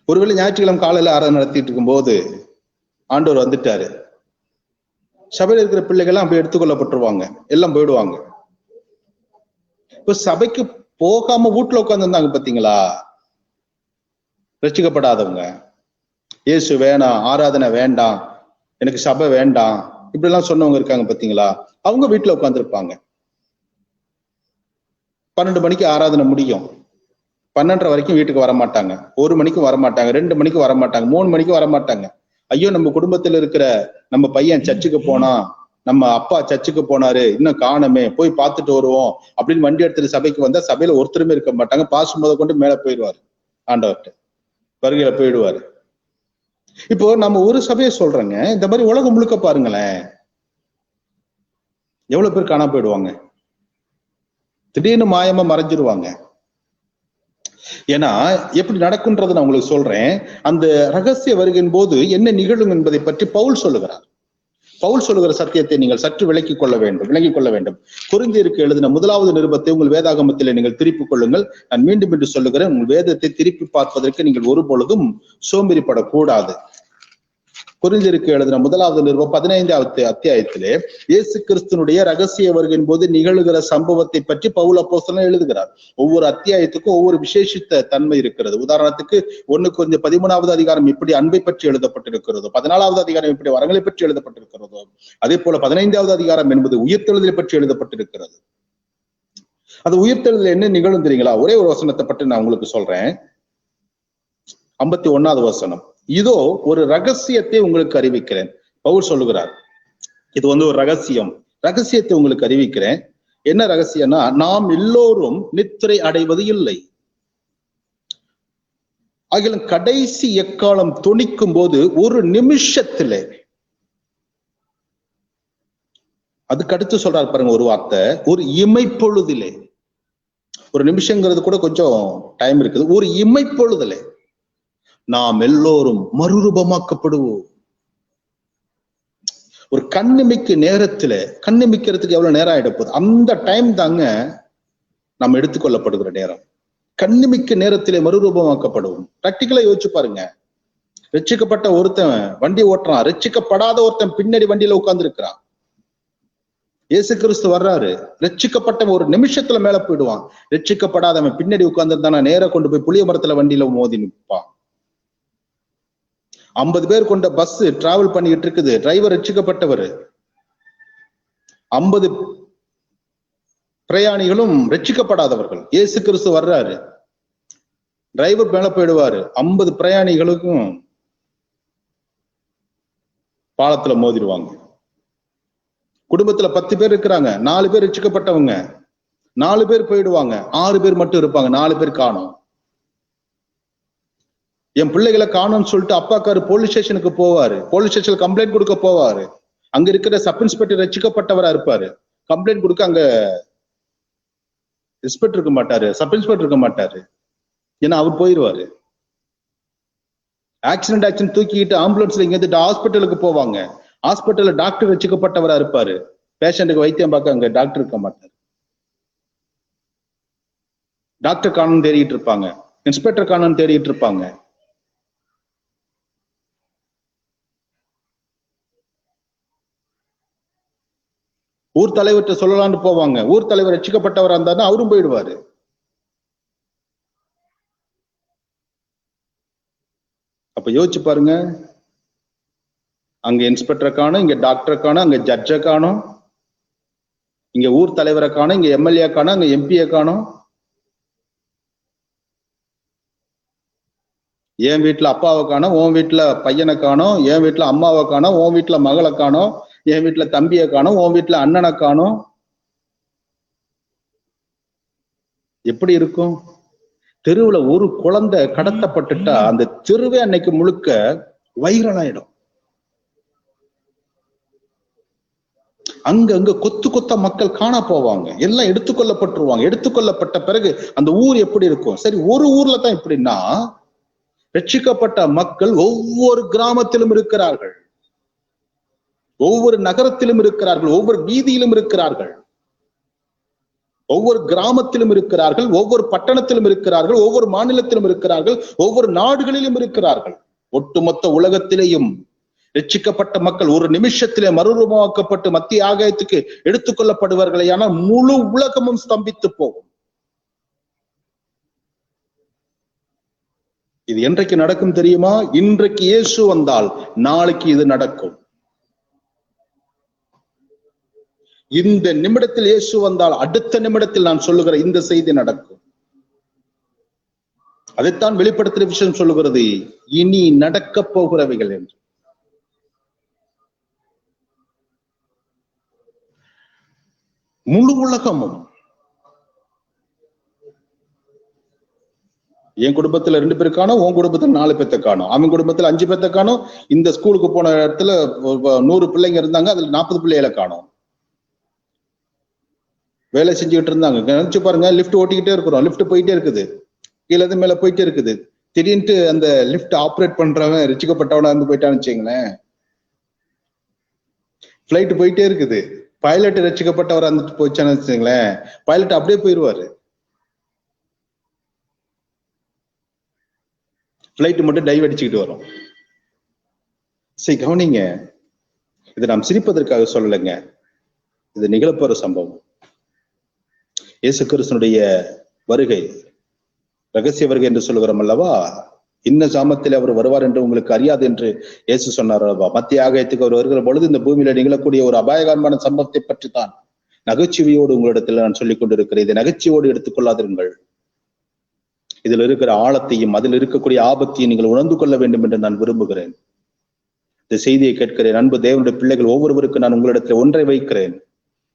ஒருவேளை ஞாயிற்றுக்கிழமை காலையில ஆராதனை நடத்திட்டு இருக்கும் போது ஆண்டவர் வந்துட்டாரு, சபையில இருக்கிற பிள்ளைகள்லாம் அப்படி எடுத்துக்கொள்ளப்பட்டுருவாங்க, எல்லாம் போயிடுவாங்க. இப்ப சபைக்கு போகாம வீட்டுல உட்கார்ந்துருந்தாங்க பாத்தீங்களா ரட்சிக்கப்படாதவங்க, இயேசு வேணாம், ஆராதனை வேண்டாம், எனக்கு சபை வேண்டாம், இப்படி எல்லாம் சொன்னவங்க இருக்காங்க பாத்தீங்களா, அவங்க வீட்டுல உட்கார்ந்துருப்பாங்க. 12 மணிக்கு ஆராதனை முடியும், 12:30 வரைக்கும் வீட்டுக்கு வரமாட்டாங்க, 1 மணிக்கு வரமாட்டாங்க, 2 மணிக்கு வரமாட்டாங்க, 3 மணிக்கு வரமாட்டாங்க. ஐயோ நம்ம குடும்பத்துல இருக்கிற நம்ம பையன் சர்ச்சுக்கு போனா, நம்ம அப்பா சர்ச்சுக்கு போனாரு, இன்னும் காணமே, போய் பார்த்துட்டு வருவோம் அப்படின்னு வண்டி எடுத்துட்டு சபைக்கு வந்தா சபையில ஒருத்தருமே இருக்க மாட்டாங்க. பாசம் முத கொண்டு மேல போயிடுவாரு, ஆண்டவர்கிட்ட வருகையில போயிடுவாரு. இப்போ நம்ம ஒரு சபையை சொல்றேங்க, இந்த மாதிரி உலகம் முழுக்க பாருங்களேன், எவ்வளவு பேர் காணாம போயிடுவாங்க, திடீர்னு மாயமா மறைஞ்சிருவாங்க. ஏன்னா எப்படி நடக்கும்ன்றது நான் உங்களுக்கு சொல்றேன். அந்த ரகசிய வருகையின் போது என்ன நிகழும் என்பதை பற்றி பவுல் சொல்லுகிறார். பவுல் சொல்லுகிற சத்தியத்தை நீங்கள் சற்று விளங்கிக் கொள்ள வேண்டும். கொரிந்தியருக்கு எழுதின 1வது நிருபத்தை உங்கள் வேதாகமத்திலே நீங்கள் திருப்பிக் கொள்ளுங்கள். நான் மீண்டும் என்று சொல்லுகிறேன், உங்கள் வேதத்தை திருப்பி பார்ப்பதற்கு நீங்கள் ஒரு பொழுதும் சோம்பேறிப்படக்கூடாது. கொரிந்தியருக்கு எழுதின 1வது நிருபம் 15வது அத்தியாயத்திலே இயேசு கிறிஸ்துனுடைய ரகசிய வருகையின் போது நிகழுகிற சம்பவத்தை பற்றி பவுல் அப்போஸ்தலன் எழுதுகிறார். ஒவ்வொரு அத்தியாயத்துக்கும் ஒவ்வொரு விசேஷித்த தன்மை இருக்கிறது. உதாரணத்துக்கு 1 கொரிந்தியர் 13வது அதிகாரம் இப்படி அன்பை பற்றி எழுதப்பட்டிருக்கிறதோ, 14வது அதிகாரம் இப்படி வரங்களை பற்றி எழுதப்பட்டிருக்கிறதோ, அதே போல 15வது அதிகாரம் என்பது உயிர்த்தெழுதலை பற்றி எழுதப்பட்டிருக்கிறது. அது உயிர்த்தெழுதல் என்ன நிகழும் தெரியுங்களா? ஒரே ஒரு வசனத்தை பற்றி நான் உங்களுக்கு சொல்றேன். 51வது வசனம், இதோ ஒரு ரகசியத்தை உங்களுக்கு அறிவிக்கிறேன். பவுல் சொல்லுகிறார், இது ஒரு ரகசியத்தை உங்களுக்கு அறிவிக்கிறேன். என்ன ரகசியம்னா, நாம் எல்லோரும் நித்திரை அடைவது இல்லை. ஆகிலும் கடைசி எக்காலம் தொனிக்கும் போது ஒரு நிமிஷத்திலே, அதுக்கு அடுத்து சொல்றாரு பாருங்க ஒரு வார்த்தை, ஒரு இமைப்பொழுதிலே. ஒரு நிமிஷங்கிறது கூட கொஞ்சம் டைம் இருக்குது. ஒரு இமைப்பொழுதிலே நாம் எல்லோரும் மறுரூபமாக்கப்படுவோம். ஒரு கண்ணிமைக்கு நேரத்துல, கண்ணிமைக்கிறதுக்கு எவ்வளவு நேரம் ஆயிட போகுது, அந்த டைம் தாங்க நம்ம எடுத்துக்கொள்ளப்படுகிற நேரம். கண்ணிமிக்க நேரத்திலே மறுரூபமாக்கப்படுவோம். பிராக்டிக்கலா யோசிச்சு பாருங்க. ரட்சிக்கப்பட்ட ஒருத்தன் வண்டி ஓட்டுறான், ரட்சிக்கப்படாத ஒருத்தன் பின்னாடி வண்டியில உட்கார்ந்து இருக்கிறான். இயேசு கிறிஸ்து வர்றாரு, ரட்சிக்கப்பட்ட ஒரு நிமிஷத்துல மேல போயிடுவான். ரட்சிக்கப்படாதவன் பின்னாடி உட்கார்ந்துருந்தானா நேரா கொண்டு போய் புளிய மரத்துல வண்டியில மோதி நிற்பான். 50 பேர் கொண்ட பஸ் டிராவல் பண்ணிட்டு இருக்குது, டிரைவர் ரட்சிக்கப்பட்டவர், 50 பிரயாணிகளும் ரட்சிக்கப்படாதவர்கள். இயேசு கிறிஸ்து வர்றாரு, டிரைவர் மேல போயிடுவாரு, 50 பிரயாணிகளுக்கும் பாலத்துல மோதிடுவாங்க. குடும்பத்துல 10 பேர் இருக்கிறாங்க, 4 பேர் ரட்சிக்கப்பட்டவங்க, 4 பேர் போயிடுவாங்க, 6 பேர் மட்டும் இருப்பாங்க, 4 பேர் காணோம். என் பிள்ளைகளை காணும்னு சொல்லிட்டு அப்பாக்காரு போலீஸ் ஸ்டேஷனுக்கு போவாரு, போலீஸ் ஸ்டேஷன்ல கம்ப்ளைண்ட் கொடுக்க போவாரு. அங்க இருக்கிற சப் இன்ஸ்பெக்டர் ரட்சிக்கப்பட்டவரா இருப்பாரு, கம்ப்ளைண்ட் கொடுக்க அங்க இன்ஸ்பெக்டர் இருக்க மாட்டாரு, சப் இன்ஸ்பெக்டர் இருக்க மாட்டாரு, ஏன்னா அவர் போயிருவாரு. ஆக்சிடென்ட் தூக்கிட்டு ஆம்புலன்ஸ்ல இங்க ஹாஸ்பிட்டலுக்கு போவாங்க, ஹாஸ்பிட்டல்ல டாக்டர் ரட்சிக்கப்பட்டவரா இருப்பாரு, பேஷண்ட்டுக்கு வைத்தியம் பார்க்க அங்க டாக்டர் இருக்க மாட்டாரு. டாக்டர் காணும் தேடிட்டு இருப்பாங்க, இன்ஸ்பெக்டர் காணும் தேடிட்டு இருப்பாங்க. ஊர் தலைவர்கிட்ட சொல்லலாம்னு போவாங்க, ஊர் தலைவர் ரட்சிக்கப்பட்டவரா இருந்தாருன்னா அவரும் போயிடுவாரு. அப்ப யோசிச்சு பாருங்க, அங்க இன்ஸ்பெக்டரை காணும், இங்க டாக்டரை காணும், அங்க ஜட்ஜை காணும், இங்க ஊர் தலைவரை காணும், இங்க எம்எல்ஏ காணும், அங்க எம்பியை காணும். என் வீட்டுல அப்பாவை காணும், உன் வீட்டுல பையனை காணும், என் வீட்டுல அம்மாவை காணும், உன் வீட்டுல மகளை காணும், என் வீட்டுல தம்பியை காணும், உன் வீட்டுல அண்ணனை காணும். எப்படி இருக்கும்? தெருவுல ஒரு குழந்தை கடத்தப்பட்டுட்டா அந்த தெருவே அன்னைக்கு முழுக்க வைரல் ஆயிடும். அங்க கொத்து கொத்த மக்கள் காண போவாங்க, எல்லாம் எடுத்துக்கொள்ளப்பட்டுருவாங்க. எடுத்துக்கொள்ளப்பட்ட பிறகு அந்த ஊர் எப்படி இருக்கும்? சரி, ஒரு ஊர்ல தான் எப்படின்னா, ரட்சிக்கப்பட்ட மக்கள் ஒவ்வொரு கிராமத்திலும் இருக்கிறார்கள், ஒவ்வொரு நகரத்திலும் இருக்கிறார்கள், ஒவ்வொரு வீதியிலும் இருக்கிறார்கள், ஒவ்வொரு கிராமத்திலும் இருக்கிறார்கள், ஒவ்வொரு பட்டணத்திலும் இருக்கிறார்கள், ஒவ்வொரு மாநிலத்திலும் இருக்கிறார்கள், ஒவ்வொரு நாடுகளிலும் இருக்கிறார்கள். ஒட்டுமொத்த உலகத்திலேயும் ரட்சிக்கப்பட்ட மக்கள் ஒரு நிமிஷத்திலே மறுரூபமாக்கப்பட்டு மத்திய ஆகாயத்துக்கு எடுத்துக்கொள்ளப்படுவார்களேயானால் முழு உலகமும் ஸ்தம்பித்து போகும். இது என்றைக்கு நடக்கும் தெரியுமா? இன்றைக்கு இயேசு வந்தால் நாளைக்கு இது நடக்கும். இந்த நிமிடத்தில் இயேசு வந்தால் அடுத்த நிமிடத்தில் நான் சொல்லுகிற இந்த செய்தி நடக்கும். அதைத்தான் வெளிப்படுத்துகிற விஷயம் சொல்லுகிறது, இனி நடக்க போகிறவைகள் என்று. முழு உலகமும், என் குடும்பத்துல 2 பேர் காணும், உன் குடும்பத்துல 4 பேர்த்த காணும், அவன் குடும்பத்துல 5 பேர்த்த காணும். இந்த ஸ்கூலுக்கு போன இடத்துல 100 பிள்ளைங்க இருந்தாங்க, அதுல 40 பிள்ளைகளை காணும். வேலை செஞ்சுக்கிட்டு இருந்தாங்க. நினைச்சு பாருங்க, லிப்ட் ஓட்டிக்கிட்டே இருக்கிறோம், லிப்ட் போயிட்டே இருக்குது, கீழே இருந்து மேல போயிட்டே இருக்குது. திடீர்னு அந்த லிப்ட் ஆப்ரேட் பண்றவன் ரட்சிக்கப்பட்டவனா இருந்து போயிட்டான்னு வச்சுங்களேன், பிளைட் போயிட்டே இருக்குது, பைலட் ரட்சிக்கப்பட்டவரா இருந்துட்டு போயிச்சான்னு வச்சுங்களேன், பைலட் அப்படியே போயிடுவாரு, பிளைட் மட்டும் டைவ் அடிச்சுக்கிட்டு வரும். சரி கவனிங்க, இது நாம் சிரிப்பதற்காக சொல்லலைங்க, இது நிகழப்போற சம்பவம். இயேசு கிறிஸ்துனுடைய வருகை ரகசிய வருகை என்று சொல்லுகிறோம் அல்லவா? இன்ன சாமத்தில் அவர் வருவார் என்று உங்களுக்கு அறியாது என்று இயேசு சொன்னார் அல்லவா? மத்திய ஆகாயத்துக்கு அவர் வருகிற பொழுது இந்த பூமியில நிகழக்கூடிய ஒரு அபாயகரமான சம்பவத்தை பற்றி தான் நகைச்சுவையோடு உங்களிடத்தில் நான் சொல்லிக் கொண்டிருக்கிறேன். இதை நகைச்சுவையோடு எடுத்துக்கொள்ளாதிருங்கள், இதில் இருக்கிற ஆழத்தையும் அதில் இருக்கக்கூடிய ஆபத்தையும் நீங்கள் உணர்ந்து கொள்ள வேண்டும் என்று நான் விரும்புகிறேன். இந்த செய்தியை கேட்கிறேன் அன்பு தேவனுடைய பிள்ளைகள் ஒவ்வொருவருக்கும் நான் உங்களிடத்தில் ஒன்றை வைக்கிறேன்.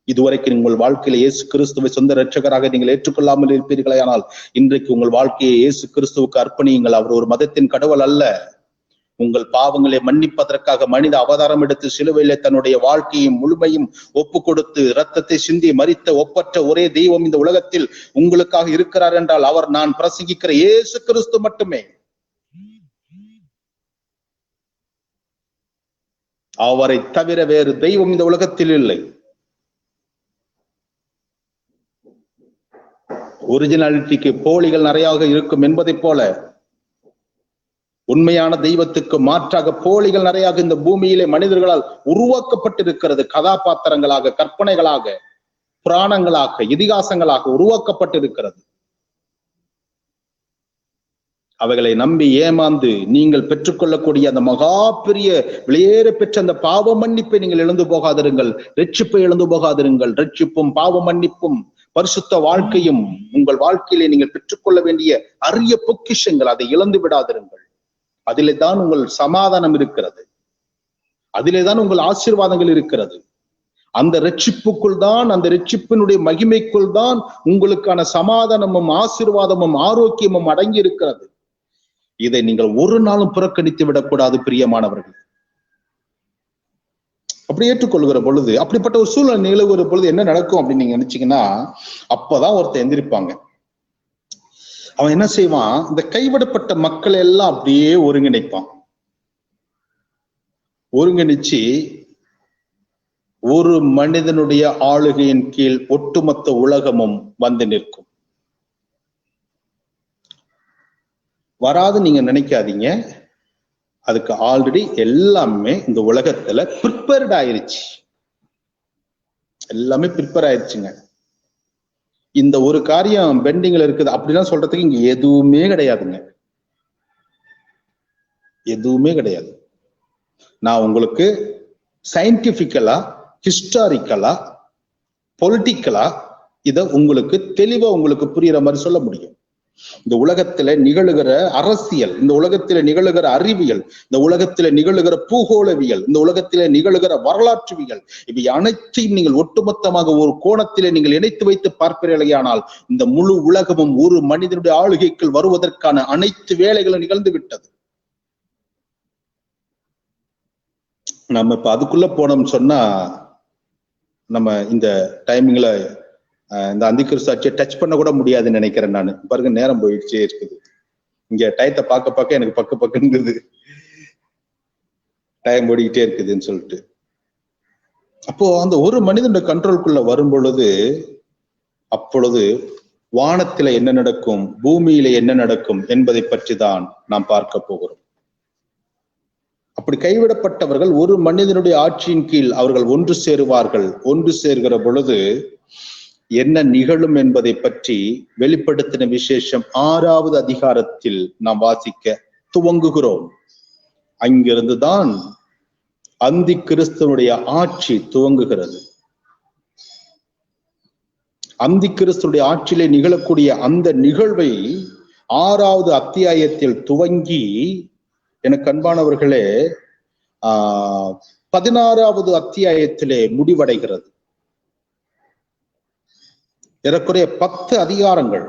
இதுவரைக்கும் உங்கள் வாழ்க்கையில இயேசு கிறிஸ்துவை சொந்த இரட்சகராக நீங்கள் ஏற்றுக்கொள்ளாமல் இருப்பீர்களே, ஆனால் இன்றைக்கு உங்கள் வாழ்க்கையை இயேசு கிறிஸ்துவுக்கு அர்ப்பணியுங்கள். அவர் ஒரு மதத்தின் கடவுள் அல்ல. உங்கள் பாவங்களை மன்னிப்பதற்காக மனித அவதாரம் எடுத்து சிலுவையிலே தன்னுடைய வாழ்க்கையும் முழுமையும் ஒப்பு கொடுத்து இரத்தத்தை சிந்தி மரித்த ஒப்பற்ற ஒரே தெய்வம் இந்த உலகத்தில் உங்களுக்காக இருக்கிறார் என்றால் அவர் நான் பிரசங்கிக்கிற இயேசு கிறிஸ்து மட்டுமே. அவரை தவிர வேறு தெய்வம் இந்த உலகத்தில் இல்லை. ஒரிஜினாலிட்டிக்கு போலிகள் நிறையாக இருக்கும் என்பதை போல உண்மையான தெய்வத்துக்கு மாற்றாக போலிகள் நிறையாக இந்த பூமியிலே மனிதர்களால் உருவாக்கப்பட்டிருக்கிறது. கதாபாத்திரங்களாக, கற்பனைகளாக, புராணங்களாக, இதிகாசங்களாக உருவாக்கப்பட்டிருக்கிறது. அவைகளை நம்பி ஏமாந்து நீங்கள் பெற்றுக்கொள்ளக்கூடிய அந்த மகா பெரிய வெளியேற பெற்ற அந்த பாவ மன்னிப்பை நீங்கள் இழந்து போகாதிருங்கள். ரட்சிப்பை இழந்து போகாதிருங்கள். ரட்சிப்பும் பாவ மன்னிப்பும் பரிசுத்த வாழ்க்கையும் உங்கள் வாழ்க்கையிலே நீங்கள் பெற்றுக்கொள்ள வேண்டிய அரிய பொக்கிஷங்கள், அதை இழந்து விடாதிருங்கள். அதிலே தான் உங்கள் சமாதானம் இருக்கிறது. அதிலே தான் உங்கள் ஆசீர்வாதங்கள் இருக்கிறது. அந்த ரட்சிப்புக்குள் தான், அந்த ரட்சிப்பினுடைய மகிமைக்குள் தான் உங்களுக்கான சமாதானமும் ஆசீர்வாதமும் ஆரோக்கியமும் அடங்கி இருக்கிறது. இதை நீங்கள் ஒரு நாளும் புறக்கணித்து விடக்கூடாது பிரியமானவர்கள். அப்படி ஏற்றுக்கொள்கிற பொழுது, அப்படிப்பட்ட ஒரு சூழ்நிலை நிலவுகிற பொழுது என்ன நடக்கும் அப்படின்னு நீங்க நினைச்சீங்கன்னா, அப்பதான் ஒருத்தர் எந்திரிப்பாங்க. அவன் என்ன செய்வான், இந்த கைவிடப்பட்ட மக்களை எல்லாம் அப்படியே ஒருங்கிணைப்பான். ஒருங்கிணைச்சு ஒரு மனிதனுடைய ஆளுகையின் கீழ் ஒட்டுமொத்த உலகமும் வந்து நிற்கும். வராது நீங்க நினைக்காதீங்க. அதுக்கு ஆல்ரெடி எல்லாமே இந்த உலகத்துல ப்ரிப்பேர்ட் ஆயிருச்சு. எல்லாமே ப்ரிப்பேர் ஆயிடுச்சுங்க. இந்த ஒரு காரியம் பெண்டிங்ல இருக்குது அப்படின்னா சொல்றதுக்கு இங்க எதுவுமே கிடையாதுங்க. எதுவுமே கிடையாது. நான் உங்களுக்கு சயின்டிபிக்கலா, ஹிஸ்டாரிக்கலா, பொலிட்டிக்கலா இத உங்களுக்கு தெளிவா உங்களுக்கு புரியுற மாதிரி சொல்ல முடியும். இந்த உலகத்துல நிகழுகிற அரசியல், இந்த உலகத்துல நிகழுகிற அறிவியல், இந்த உலகத்துல நிகழுகிற பூகோளவியல், இந்த உலகத்திலே நிகழுகிற வரலாற்றுவியல், இவை அனைத்தையும் நீங்கள் ஒட்டுமொத்தமாக ஒரு கோணத்திலே நீங்கள் இணைத்து வைத்து பார்ப்பீர்களேயானால் இந்த முழு உலகமும் ஒரு மனிதனுடைய ஆளுகைக்குள் வருவதற்கான அனைத்து வேலைகளும் நிகழ்ந்து விட்டது. நம்ம இப்ப அதுக்குள்ள போனோம்னு சொன்னா நம்ம இந்த டைமிங்ல இந்த அந்திகிறிஸ்து டச் பண்ண கூட முடியாதுன்னு நினைக்கிறேன். நான் பாருங்க, நேரம் போயிடுச்சே இருக்குது. இங்க டயத்தை பார்க்க பார்க்க எனக்கு பக்குங்குது, டைம் ஓடிக்கிட்டே இருக்குதுன்னு சொல்லிட்டு. அப்போ அந்த ஒரு மனிதனுடைய கண்ட்ரோலுக்குள்ள வரும் பொழுது, அப்பொழுது வானத்தில என்ன நடக்கும், பூமியில என்ன நடக்கும் என்பதை பற்றி தான் நாம் பார்க்க போகிறோம். அப்படி கைவிடப்பட்டவர்கள் ஒரு மனிதனுடைய ஆட்சியின் கீழ் அவர்கள் ஒன்று சேருவார்கள். ஒன்று சேர்கிற பொழுது என்ன நிகழும் என்பதை பற்றி வெளிப்படுத்தின விசேஷம் 6வது அதிகாரத்தில் நாம் வாசிக்க துவங்குகிறோம். அங்கிருந்துதான் அந்தி கிறிஸ்துவனுடைய ஆட்சி துவங்குகிறது. அந்தி கிறிஸ்துவனுடைய ஆட்சியிலே நிகழக்கூடிய அந்த நிகழ்வை 6வது அத்தியாயத்தில் துவங்கி, எனக்கு அன்பானவர்களே, 16வது அத்தியாயத்திலே முடிவடைகிறது. ஏறக்குறைய 10 அதிகாரங்கள்.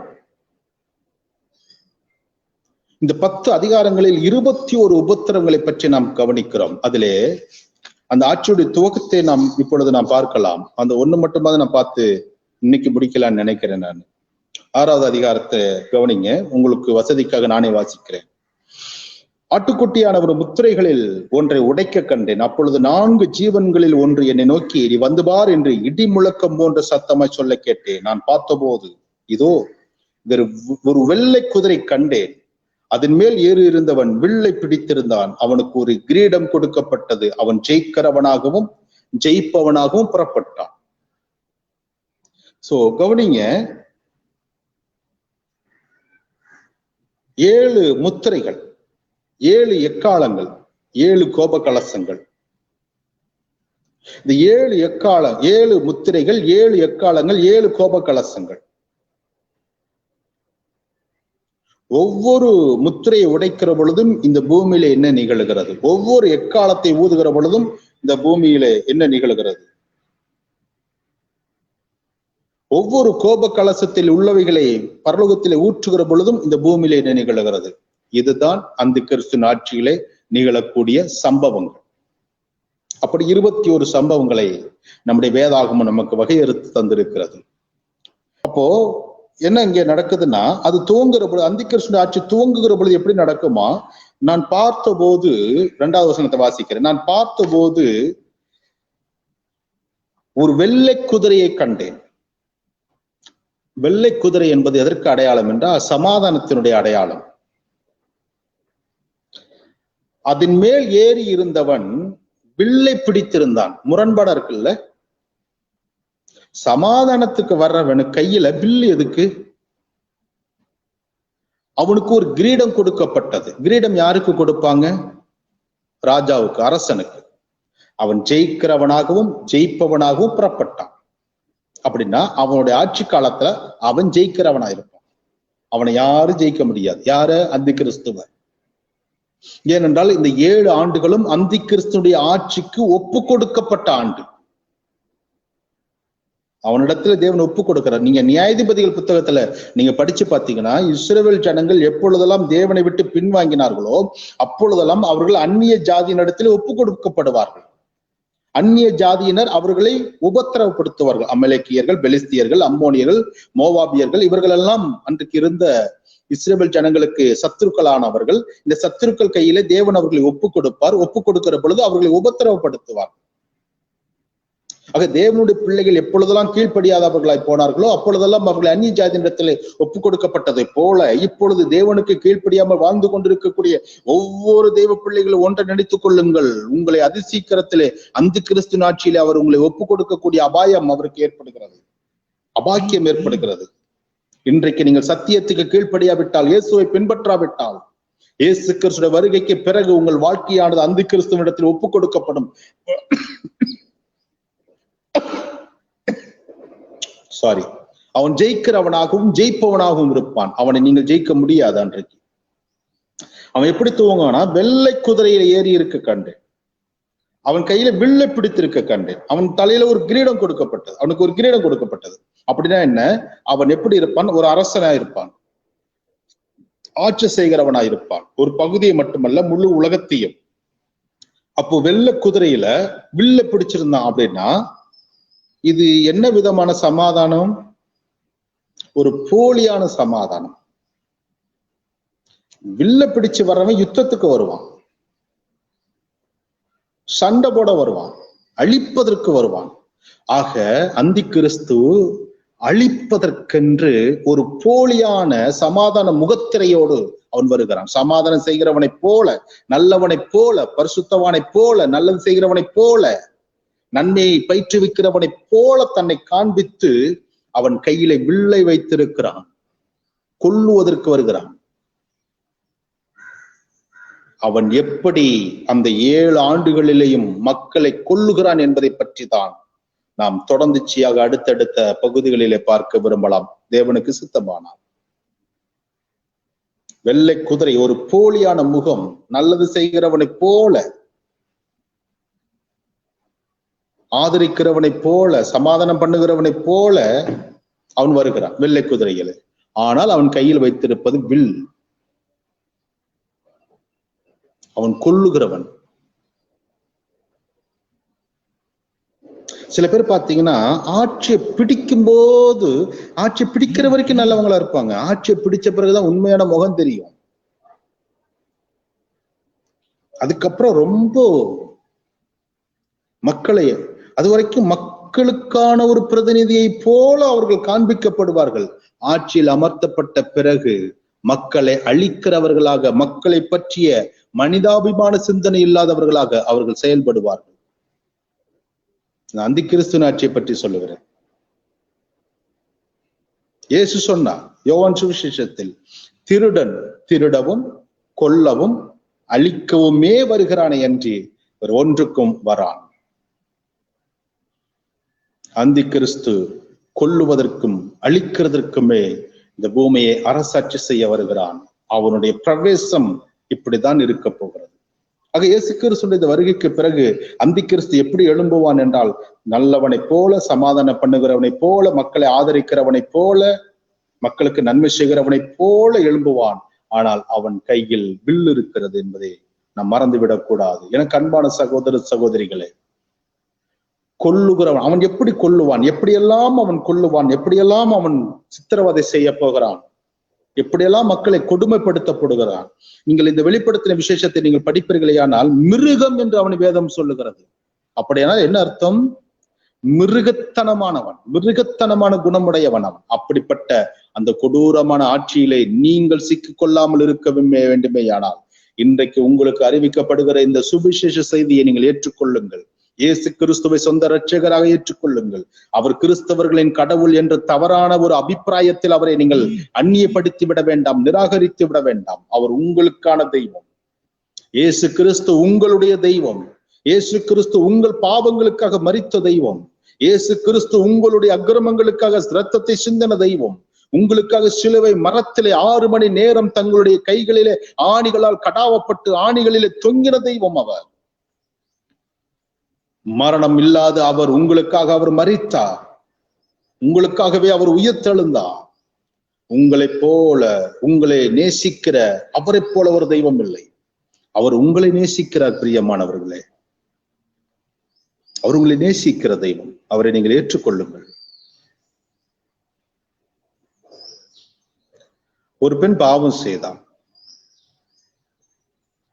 இந்த 10 அதிகாரங்களில் 21 உபத்திரங்களை பற்றி நாம் கவனிக்கிறோம். அதிலே அந்த ஆட்சியுடைய துவக்கத்தை நாம் இப்பொழுது நாம் பார்க்கலாம். அந்த ஒண்ணு மட்டுமாவது நான் பார்த்து இன்னைக்கு முடிக்கலாம்னு நினைக்கிறேன். நான் 6வது அதிகாரத்தை கவனிங்க, உங்களுக்கு வசதிக்காக நானே வாசிக்கிறேன். ஆட்டுக்குட்டியான ஒரு முத்திரைகளில் ஒன்றை உடைக்க கண்டேன். அப்பொழுது 4 ஜீவன்களில் ஒன்று என்னை நோக்கி, நீ வந்து பார் என்று இடி முழக்கம் போன்ற சத்தமாய் சொல்ல கேட்டேன். நான் பார்த்தபோது இதோ ஒரு வெள்ளை குதிரை கண்டேன். அதன் மேல் ஏறி இருந்தவன் வில்லை பிடித்திருந்தான். அவனுக்கு ஒரு கிரீடம் கொடுக்கப்பட்டது. அவன் ஜெயிக்கிறவனாகவும் ஜெயிப்பவனாகவும் புறப்பட்டான். சோ கவனிங்க, 7 முத்திரைகள், 7 எக்காலங்கள், 7 கோப கலசங்கள். இந்த 7 முத்திரைகள், 7 எக்காலங்கள், 7 கோப கலசங்கள். ஒவ்வொரு முத்திரையை உடைக்கிற பொழுதும் இந்த பூமியில என்ன நிகழ்கிறது, ஒவ்வொரு எக்காலத்தை ஊதுகிற பொழுதும் இந்த பூமியில என்ன நிகழ்கிறது, ஒவ்வொரு கோப கலசத்தில் உள்ளவைகளை பரலோகத்திலே ஊற்றுகிற பொழுதும் இந்த பூமியில என்ன நிகழ்கிறது. இதுதான் அந்த கிறிஸ்துவின் ஆட்சியிலே நிகழக்கூடிய சம்பவங்கள். அப்படி 21 சம்பவங்களை நம்முடைய வேதாகமம் நமக்கு வகையறுத்து தந்திருக்கிறது. அப்போ என்ன இங்க நடக்குதுன்னா, அது துவங்குற பொழுது, அந்த கிறிஸ்துவின் ஆட்சி துவங்குகிற பொழுது எப்படி நடக்குமா, நான் பார்த்தபோது, 2வது வசனத்தை வாசிக்கிறேன். நான் பார்த்தபோது ஒரு வெள்ளை குதிரையை கண்டேன். வெள்ளை குதிரை என்பது எதற்கு அடையாளம் என்றால் சமாதானத்தினுடைய அடையாளம். அதன் மேல் ஏறி இருந்தவன் வில்லை பிடித்திருந்தான். முரண்பாடா இருக்குல்ல, சமாதானத்துக்கு வர்றவனு கையில வில்லு எதுக்கு? அவனுக்கு ஒரு கிரீடம் கொடுக்கப்பட்டது. கிரீடம் யாருக்கு கொடுப்பாங்க? ராஜாவுக்கு, அரசனுக்கு. அவன் ஜெயிக்கிறவனாகவும் ஜெயிப்பவனாகவும் புறப்பட்டான். அப்படின்னா அவனுடைய ஆட்சி காலத்துல அவன் ஜெயிக்கிறவனா இருப்பான். அவனை யாரும் ஜெயிக்க முடியாது. யார? அந்த கிறிஸ்துவ. ஏனென்றால் இந்த 7 ஆண்டுகளும் அந்த கிறிஸ்துடைய ஆட்சிக்கு ஒப்பு கொடுக்கப்பட்ட ஆண்டு. அவனிடத்துல தேவன் ஒப்பு கொடுக்கிறார். நீங்க நியாயாதிபதிகள் புத்தகத்துல நீங்க படிச்சு பாத்தீங்கன்னா, இஸ்ரவேல் ஜனங்கள் எப்பொழுதெல்லாம் தேவனை விட்டு பின்வாங்கினார்களோ அப்பொழுதெல்லாம் அவர்கள் அந்நிய ஜாதியினிடத்தில் ஒப்பு கொடுக்கப்படுவார்கள். அந்நிய ஜாதியினர் அவர்களை உபத்திரவப்படுத்துவார்கள். அமலேக்கியர்கள், பெலிஸ்தியர்கள், அம்மோனியர்கள், மோவாபியர்கள், இவர்கள் எல்லாம் அன்றைக்கு இருந்த இஸ்ரவேல் ஜனங்களுக்கு சத்துருக்களானவர்கள். இந்த சத்துருக்கள் கையில தேவன் அவர்களை ஒப்பு கொடுப்பார். ஒப்பு கொடுக்கிற பொழுது அவர்களை உபத்திரவப்படுத்துவார். ஆக தேவனுடைய பிள்ளைகள் எப்பொழுதெல்லாம் கீழ்ப்படியாதவர்களாய் போனார்களோ அப்பொழுதெல்லாம் அவர்கள் அந்நிய ஜாதியிடத்திலே ஒப்பு கொடுக்கப்பட்டதை போல இப்பொழுது தேவனுக்கு கீழ்ப்படியாமல் வாழ்ந்து கொண்டிருக்கக்கூடிய ஒவ்வொரு தெய்வ பிள்ளைகளும் ஒன்றை நினைத்துக் கொள்ளுங்கள். உங்களை அதிசீக்கிரத்திலே அந்த கிறிஸ்துவின் ஆட்சியிலே அவர் உங்களை ஒப்பு கொடுக்கக்கூடிய அபாயம் அவருக்கு ஏற்படுகிறது, அபாக்கியம் ஏற்படுகிறது. இன்றைக்கு நீங்கள் சத்தியத்துக்கு கீழ்ப்படியாவிட்டால், இயேசுவை பின்பற்றாவிட்டால், இயேசு கிறிஸ்துவின் வருகைக்கு பிறகு உங்கள் வாழ்க்கையானது அந்த கிறிஸ்துவனிடத்தில் ஒப்பு கொடுக்கப்படும். அவன் ஜெயிக்கிறவனாகவும் ஜெயிப்பவனாகவும் இருப்பான். அவனை நீங்கள் ஜெயிக்க முடியாது. அன்றைக்கு அவன் எப்படி துவங்கானா, வெள்ளை குதிரையில ஏறி இருக்க கண்டேன். அவன் கையில வில்லை பிடித்திருக்க கண்டேன். அவன் தலையில ஒரு கிரீடம் கொடுக்கப்பட்டது. அவனுக்கு ஒரு கிரீடம் கொடுக்கப்பட்டது. அப்படின்னா என்ன? அவன் எப்படி இருப்பான்? ஒரு அரசனா இருப்பான், ஆட்சி செய்கிறவனா இருப்பான். ஒரு பகுதியை மட்டுமல்ல, முழு உலகத்தையும். அப்போ வெள்ளை குதிரையில வில்ல பிடிச்சிருந்தான். அப்படின்னா இது என்ன விதமான சமாதானம்? ஒரு போலியான சமாதானம். வில்ல பிடிச்சு வர்றவன் யுத்தத்துக்கு வருவான், சண்டை போட வருவான், அழிப்பதற்கு வருவான். ஆக அந்தி கிறிஸ்து அழிப்பதற்கென்று ஒரு போலியான சமாதான முகத்திரையோடு அவன் வருகிறான். சமாதானம் செய்கிறவனை போல, நல்லவனை போல, பரிசுத்தவானை போல, நல்லது செய்கிறவனை போல, நன்மையை பயிற்றுவிக்கிறவனை போல தன்னை காண்பித்து அவன் கையிலே வில்லை வைத்திருக்கிறான். கொல்லுவதற்கு வருகிறான். அவன் எப்படி அந்த 7 ஆண்டுகளிலேயும் மக்களை கொல்லுகிறான் என்பதை பற்றி தான் நாம் தொடர்ந்துச்சியாக அடுத்தடுத்த பகுதிகளிலே பார்க்க விரும்பலாம், தேவனுக்கு சித்தமானார். வெள்ளை குதிரை, ஒரு போலியான முகம், நல்லது செய்கிறவனை போல, ஆதரிக்கிறவனை போல, சமாதானம் பண்ணுகிறவனை போல அவன் வருகிறான் வெள்ளை குதிரையில. ஆனால் அவன் கையில் வைத்திருப்பது வில். அவன் கொல்லுகிறவன். சில பேர் பாத்தீங்கன்னா ஆட்சியை பிடிக்கும் போது, ஆட்சியை பிடிக்கிற வரைக்கும் நல்லவங்களா இருப்பாங்க. ஆட்சியை பிடிச்ச பிறகுதான் உண்மையான முகம் தெரியும். அதுக்கப்புறம் ரொம்ப மக்களை, அது வரைக்கும் மக்களுக்கான ஒரு பிரதிநிதியை போல அவர்கள் காண்பிக்கப்படுவார்கள். ஆட்சியில் அமர்த்தப்பட்ட பிறகு மக்களை அழிக்கிறவர்களாக, மக்களை பற்றிய மனிதாபிமான சிந்தனை இல்லாதவர்களாக அவர்கள் செயல்படுவார்கள். அந்தி கிறிஸ்துவின் ஆட்சியை பற்றி சொல்லுகிறேன். இயேசு சொன்னார் யோவான் சுவிசேஷத்தில், திருடன் திருடவும் கொல்லவும் அழிக்கவுமே வருகிறானே என்று ஒரு ஒன்றுக்கும் வரான். அந்தி கிறிஸ்து கொல்லுவதற்கும் அழிக்கிறதற்குமே இந்த பூமியை அரசாட்சி செய்ய வருகிறான். அவனுடைய பிரவேசம் இப்படித்தான் இருக்க போகிறது. ஆக இயேசு கிறிஸ்துடைய இந்த வருகைக்கு பிறகு அந்தி கிறிஸ்து எப்படி எழும்புவான் என்றால், நல்லவனை போல, சமாதானம் பண்ணுகிறவனை போல, மக்களை ஆதரிக்கிறவனை போல, மக்களுக்கு நன்மை செய்கிறவனை போல எழும்புவான். ஆனால் அவன் கையில் வில் இருக்கிறது என்பதை நாம் மறந்துவிடக் கூடாது. எனக்கு அன்பான சகோதர சகோதரிகளே, கொல்லுகிறவன் அவன் எப்படி கொல்லுவான், எப்படியெல்லாம் அவன் கொல்லுவான், எப்படியெல்லாம் அவன் சித்திரவதை செய்ய போகிறான், எப்படியெல்லாம் மக்களை கொடுமைப்படுத்தப்படுகிறான். நீங்கள் இந்த வெளிப்படுத்தின விசேஷத்தை நீங்கள் படிப்பீர்களேயானால், மிருகம் என்று அவன் வேதம் சொல்லுகிறது. அப்படியானால் என்ன அர்த்தம்? மிருகத்தனமானவன், மிருகத்தனமான குணமுடையவன் அவன். அப்படிப்பட்ட அந்த கொடூரமான ஆட்சியிலே நீங்கள் சிக்கிக் கொள்ளாமல் இருக்க வேண்டுமேயானால், இன்றைக்கு உங்களுக்கு அறிவிக்கப்படுகிற இந்த சுவிசேஷ செய்தியை நீங்கள் ஏற்றுக்கொள்ளுங்கள். இயேசு கிறிஸ்துவை சொந்த இரட்சகராக ஏற்றுக்கொள்ளுங்கள். அவர் கிறிஸ்தவர்களின் கடவுள் என்ற தவறான ஒரு அபிப்பிராயத்தில் அவரை நீங்கள் அந்நியப்படுத்தி விட வேண்டாம், நிராகரித்து விட வேண்டாம். அவர் உங்களுக்கான தெய்வம். இயேசு கிறிஸ்து உங்களுடைய தெய்வம். இயேசு கிறிஸ்து உங்கள் பாவங்களுக்காக மரித்த தெய்வம். இயேசு கிறிஸ்து உங்களுடைய அக்கிரமங்களுக்காக இரத்தத்தை சிந்தின தெய்வம். உங்களுக்காக சிலுவை மரத்திலே 6 மணி நேரம் தங்களுடைய கைகளிலே ஆணிகளால் கடாவப்பட்டு ஆணிகளிலே தொங்கின தெய்வம் அவர். மரணம் இல்லாத அவர் உங்களுக்காக அவர் மரித்தார். உங்களுக்காகவே அவர் உயிர்த்தெழுந்தார். உங்களைப் போல, உங்களை நேசிக்கிற அவரை போல ஒரு தெய்வம் இல்லை. அவர் உங்களை நேசிக்கிறார். பிரியமானவர்களே, அவர் உங்களை நேசிக்கிற தெய்வம். அவரை நீங்கள் ஏற்றுக்கொள்ளுங்கள். ஒரு பெண் பாவம் செய்தாள்.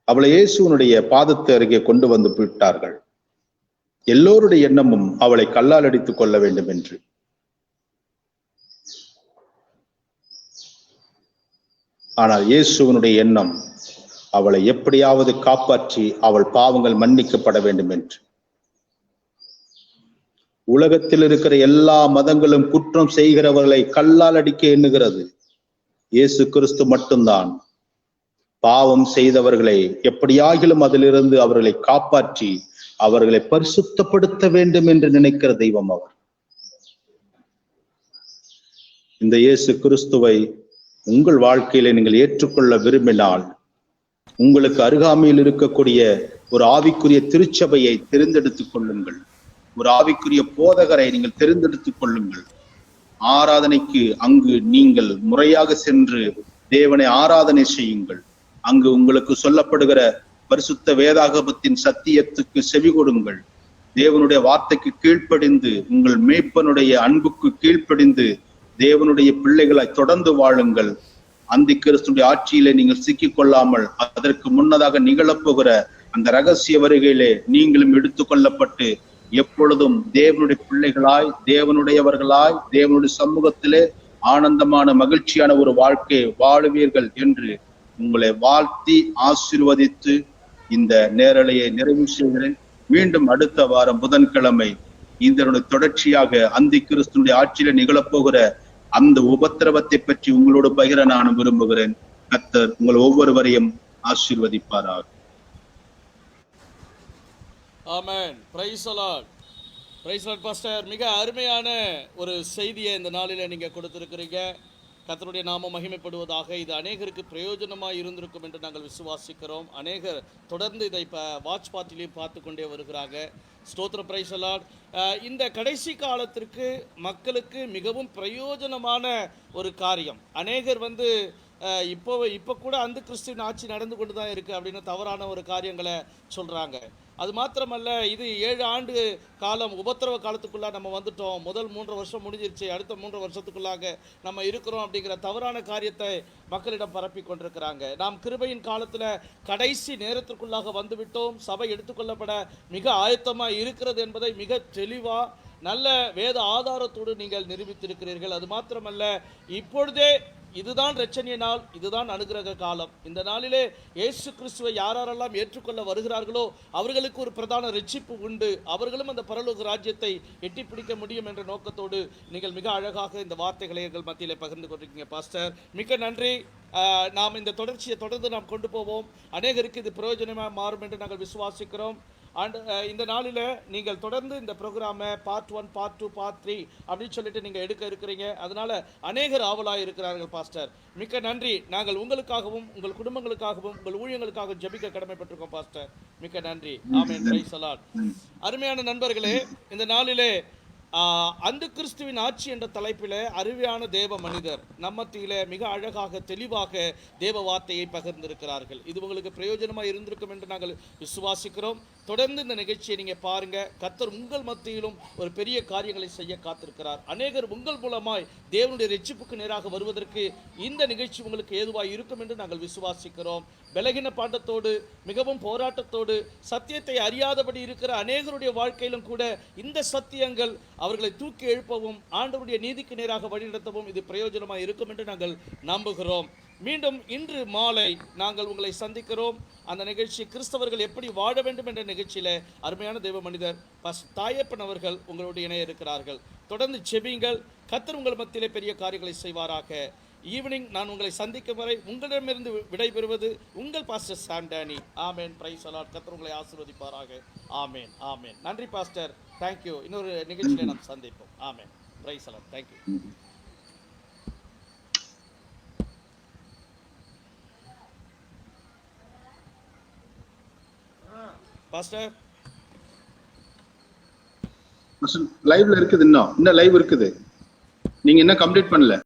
அவளை இயேசுவினுடைய பாதத்தை அருகே கொண்டு வந்து விட்டார்கள். எல்லோருடைய எண்ணமும் அவளை கல்லால் அடித்துக் கொள்ள வேண்டும் என்று. ஆனால் இயேசுவினுடைய எண்ணம் அவளை எப்படியாவது காப்பாற்றி அவள் பாவங்கள் மன்னிக்கப்பட வேண்டும் என்று. உலகத்தில் இருக்கிற எல்லா மதங்களும் குற்றம் செய்கிறவர்களை கல்லால் அடிக்க எண்ணுகிறது. இயேசு கிறிஸ்து மட்டும்தான் பாவம் செய்தவர்களை எப்படியாகிலும் அதிலிருந்து அவர்களை காப்பாற்றி அவர்களை பரிசுத்தப்படுத்த வேண்டும் என்று நினைக்கிற தெய்வம் அவர். இந்த இயேசு கிறிஸ்துவை உங்கள் வாழ்க்கையில நீங்கள் ஏற்றுக்கொள்ள விரும்பினால், உங்களுக்கு அருகாமையில் இருக்கக்கூடிய ஒரு ஆவிக்குரிய திருச்சபையை தெரிந்தெடுத்துக் கொள்ளுங்கள். ஒரு ஆவிக்குரிய போதகரை நீங்கள் தெரிந்தெடுத்துக் கொள்ளுங்கள். ஆராதனைக்கு அங்கு நீங்கள் முறையாக சென்று தேவனை ஆராதனை செய்யுங்கள். அங்கு உங்களுக்கு சொல்லப்படுகிற பரிசுத்த வேதாகமத்தின் சத்தியத்துக்கு செவி கொடுங்கள். தேவனுடைய வார்த்தைக்கு கீழ்ப்படிந்து, உங்கள் மேய்ப்பனுடைய அன்புக்கு கீழ்ப்படிந்து தேவனுடைய பிள்ளைகளாய் தொடர்ந்து வாழுங்கள். அந்தி கிறிஸ்துடைய ஆட்சியிலே நீங்கள் சிக்கிக் கொள்ளாமல், அதற்கு முன்னதாக நிகழப்போகிற அந்த ரகசிய வருகையிலே நீங்களும் எடுத்துக்கொள்ளப்பட்டு எப்பொழுதும் தேவனுடைய பிள்ளைகளாய், தேவனுடையவர்களாய், தேவனுடைய சமூகத்திலே ஆனந்தமான மகிழ்ச்சியான ஒரு வாழ்க்கையை வாழுவீர்கள் என்று உங்களை வாழ்த்தி ஆசீர்வதித்து இந்த நேரலையை நிறைவு செய்கிறேன். மீண்டும் அடுத்த வாரம் புதன்கிழமை இதனுடைய தொடர்ச்சியாக அந்தி கிறிஸ்துடைய ஆட்சியில நிகழப்போகிற அந்த உபத்திரவத்தை பற்றி உங்களோடு பகிர நான் விரும்புகிறேன். கர்த்தர் உங்கள் ஒவ்வொருவரையும் ஆசீர்வதிப்பாராக. Amen. Praise the Lord. Praise the Lord pastor. மிக அருமையான ஒரு செய்தியை இந்த நாளில நீங்க கொடுத்திருக்கிறீங்க. கர்த்தருடைய நாமம் மகிமைப்படுவதாக. இது அநேகருக்கு பிரயோஜனமாக இருந்திருக்கும் என்று நாங்கள் விசுவாசிக்கிறோம். அநேகர் தொடர்ந்து இதை வாட்ச் பார்ட்டிலையும் பார்த்து கொண்டே வருகிறாங்க. ஸ்தோத்திர. Price the Lord. இந்த கடைசி காலத்திற்கு மக்களுக்கு மிகவும் பிரயோஜனமான ஒரு காரியம். அநேகர் இப்போ கூட அந்த கிறிஸ்துவின் ஆட்சி நடந்து கொண்டு தான் இருக்குது அப்படின்னு தவறான ஒரு காரியங்களை சொல்கிறாங்க. அது மாத்திரமல்ல, இது 7 ஆண்டு காலம் உபத்திரவ காலத்துக்குள்ளே நம்ம வந்துட்டோம். முதல் 3 வருஷம் முடிஞ்சிருச்சு, அடுத்த 3 வருஷத்துக்குள்ளாக நம்ம இருக்கிறோம் அப்படிங்கிற தவறான காரியத்தை மக்களிடம் பரப்பி கொண்டிருக்கிறாங்க. நாம் கிருபையின் காலத்தில் கடைசி நேரத்திற்குள்ளாக வந்துவிட்டோம். சபை எடுத்துக்கொள்ளப்பட மிக ஆயத்தமாக இருக்கிறது என்பதை மிக தெளிவாக நல்ல வேத ஆதாரத்தோடு நீங்கள் நிரூபித்திருக்கிறீர்கள். அது மாத்திரமல்ல, இப்பொழுதே இதுதான் இரட்சணிய நாள், இதுதான் அனுக்கிரக காலம். இந்த நாளிலே இயேசு கிறிஸ்துவை யாரெல்லாம் ஏற்றுக்கொள்ள வருகிறார்களோ அவர்களுக்கு ஒரு பிரதான ரட்சிப்பு உண்டு. அவர்களும் அந்த பரலோக ராஜ்யத்தை எட்டி பிடிக்க முடியும் என்ற நோக்கத்தோடு நீங்கள் மிக அழகாக இந்த வார்த்தைகளை எங்கள் மத்தியிலே பகிர்ந்து கொண்டிருக்கீங்க பாஸ்டர். மிக்க நன்றி. நாம் இந்த தொடர்ச்சியை தொடர்ந்து நாம் கொண்டு போவோம். அநேகருக்கு இது பிரயோஜனமாக மாறும் என்று நாங்கள் விசுவாசிக்கிறோம். அண்ட் இந்த நாளில் நீங்கள் தொடர்ந்து இந்த ப்ரோக்ராமை பார்ட் 1, பார்ட் 2, பார்ட் 3 அப்படின்னு சொல்லிட்டு நீங்கள் எடுக்க இருக்கிறீங்க. அதனால அநேகர் ஆவலாக இருக்கிறார்கள் பாஸ்டர். மிக்க நன்றி. நாங்கள் உங்களுக்காகவும் உங்கள் குடும்பங்களுக்காகவும் உங்கள் ஊழியங்களுக்காகவும் ஜெபிக்க கடமைப்பட்டிருக்கோம் பாஸ்டர். மிக்க நன்றி. ஆமென். Praise the Lord. அருமையான நண்பர்களே, இந்த நாளிலே அந்த கிறிஸ்துவின் ஆட்சி என்ற தலைப்பில் அருமையான தேவ மனிதர் நம்மத்திலே மிக அழகாக தெளிவாக தேவ வார்த்தையை பகிர்ந்திருக்கிறார்கள். இது உங்களுக்கு பிரயோஜனமாக இருந்திருக்கும் என்று நாங்கள் விசுவாசிக்கிறோம். தொடர்ந்து இந்த நிகழ்ச்சியை நீங்கள் பாருங்க. கர்த்தர் உங்கள் மத்தியிலும் ஒரு பெரிய காரியங்களை செய்ய காத்திருக்கிறார். அநேகர் உங்கள் மூலமாய் தேவனுடைய ரட்சிப்புக்கு நேராக வருவதற்கு இந்த நிகழ்ச்சி உங்களுக்கு ஏதுவாக இருக்கும் என்று நாங்கள் விசுவாசிக்கிறோம். பலகீன பாண்டத்தோடு மிகவும் போராட்டத்தோடு சத்தியத்தை அறியாதபடி இருக்கிற அநேகருடைய வாழ்க்கையிலும் கூட இந்த சத்தியங்கள் அவர்களை தூக்கி எழுப்பவும் ஆண்டவருடைய நீதிக்கு நேராக வழிநடத்தவும் இது பிரயோஜனமாக இருக்கும் என்று நாங்கள் நம்புகிறோம். மீண்டும் இன்று மாலை நாங்கள் உங்களை சந்திக்கிறோம். அந்த நிகழ்ச்சி கிறிஸ்தவர்கள் எப்படி வாழ வேண்டும் என்ற நிகழ்ச்சியில் அருமையான தேவ மனிதர் தாயப்பன் அவர்கள் உங்களுடைய இணைய இருக்கிறார்கள். தொடர்ந்து செபியுங்கள். கர்த்தர் உங்கள் மத்தியிலே பெரிய காரியங்களை செய்வாராக. ஈவினிங் நான் உங்களை சந்திக்கும் வரை உங்களிடமிருந்து விடைபெறுவது உங்கள் பாஸ்டர் சாம் டேனி. ஆமேன். Praise the lord. கர்த்தர் உங்களை ஆசீர்வதிப்பாராக. ஆமேன். ஆமேன். நன்றி பாஸ்டர். தேங்க்யூ. இன்னொரு நிகழ்ச்சியில நாம் சந்திப்போம். Amen. Praise the Lord. Thank you pastor. லைவ்ல இருக்குது. இன்னும் லைவ் இருக்குது. நீங்க என்ன கம்ப்ளீட் பண்ணல.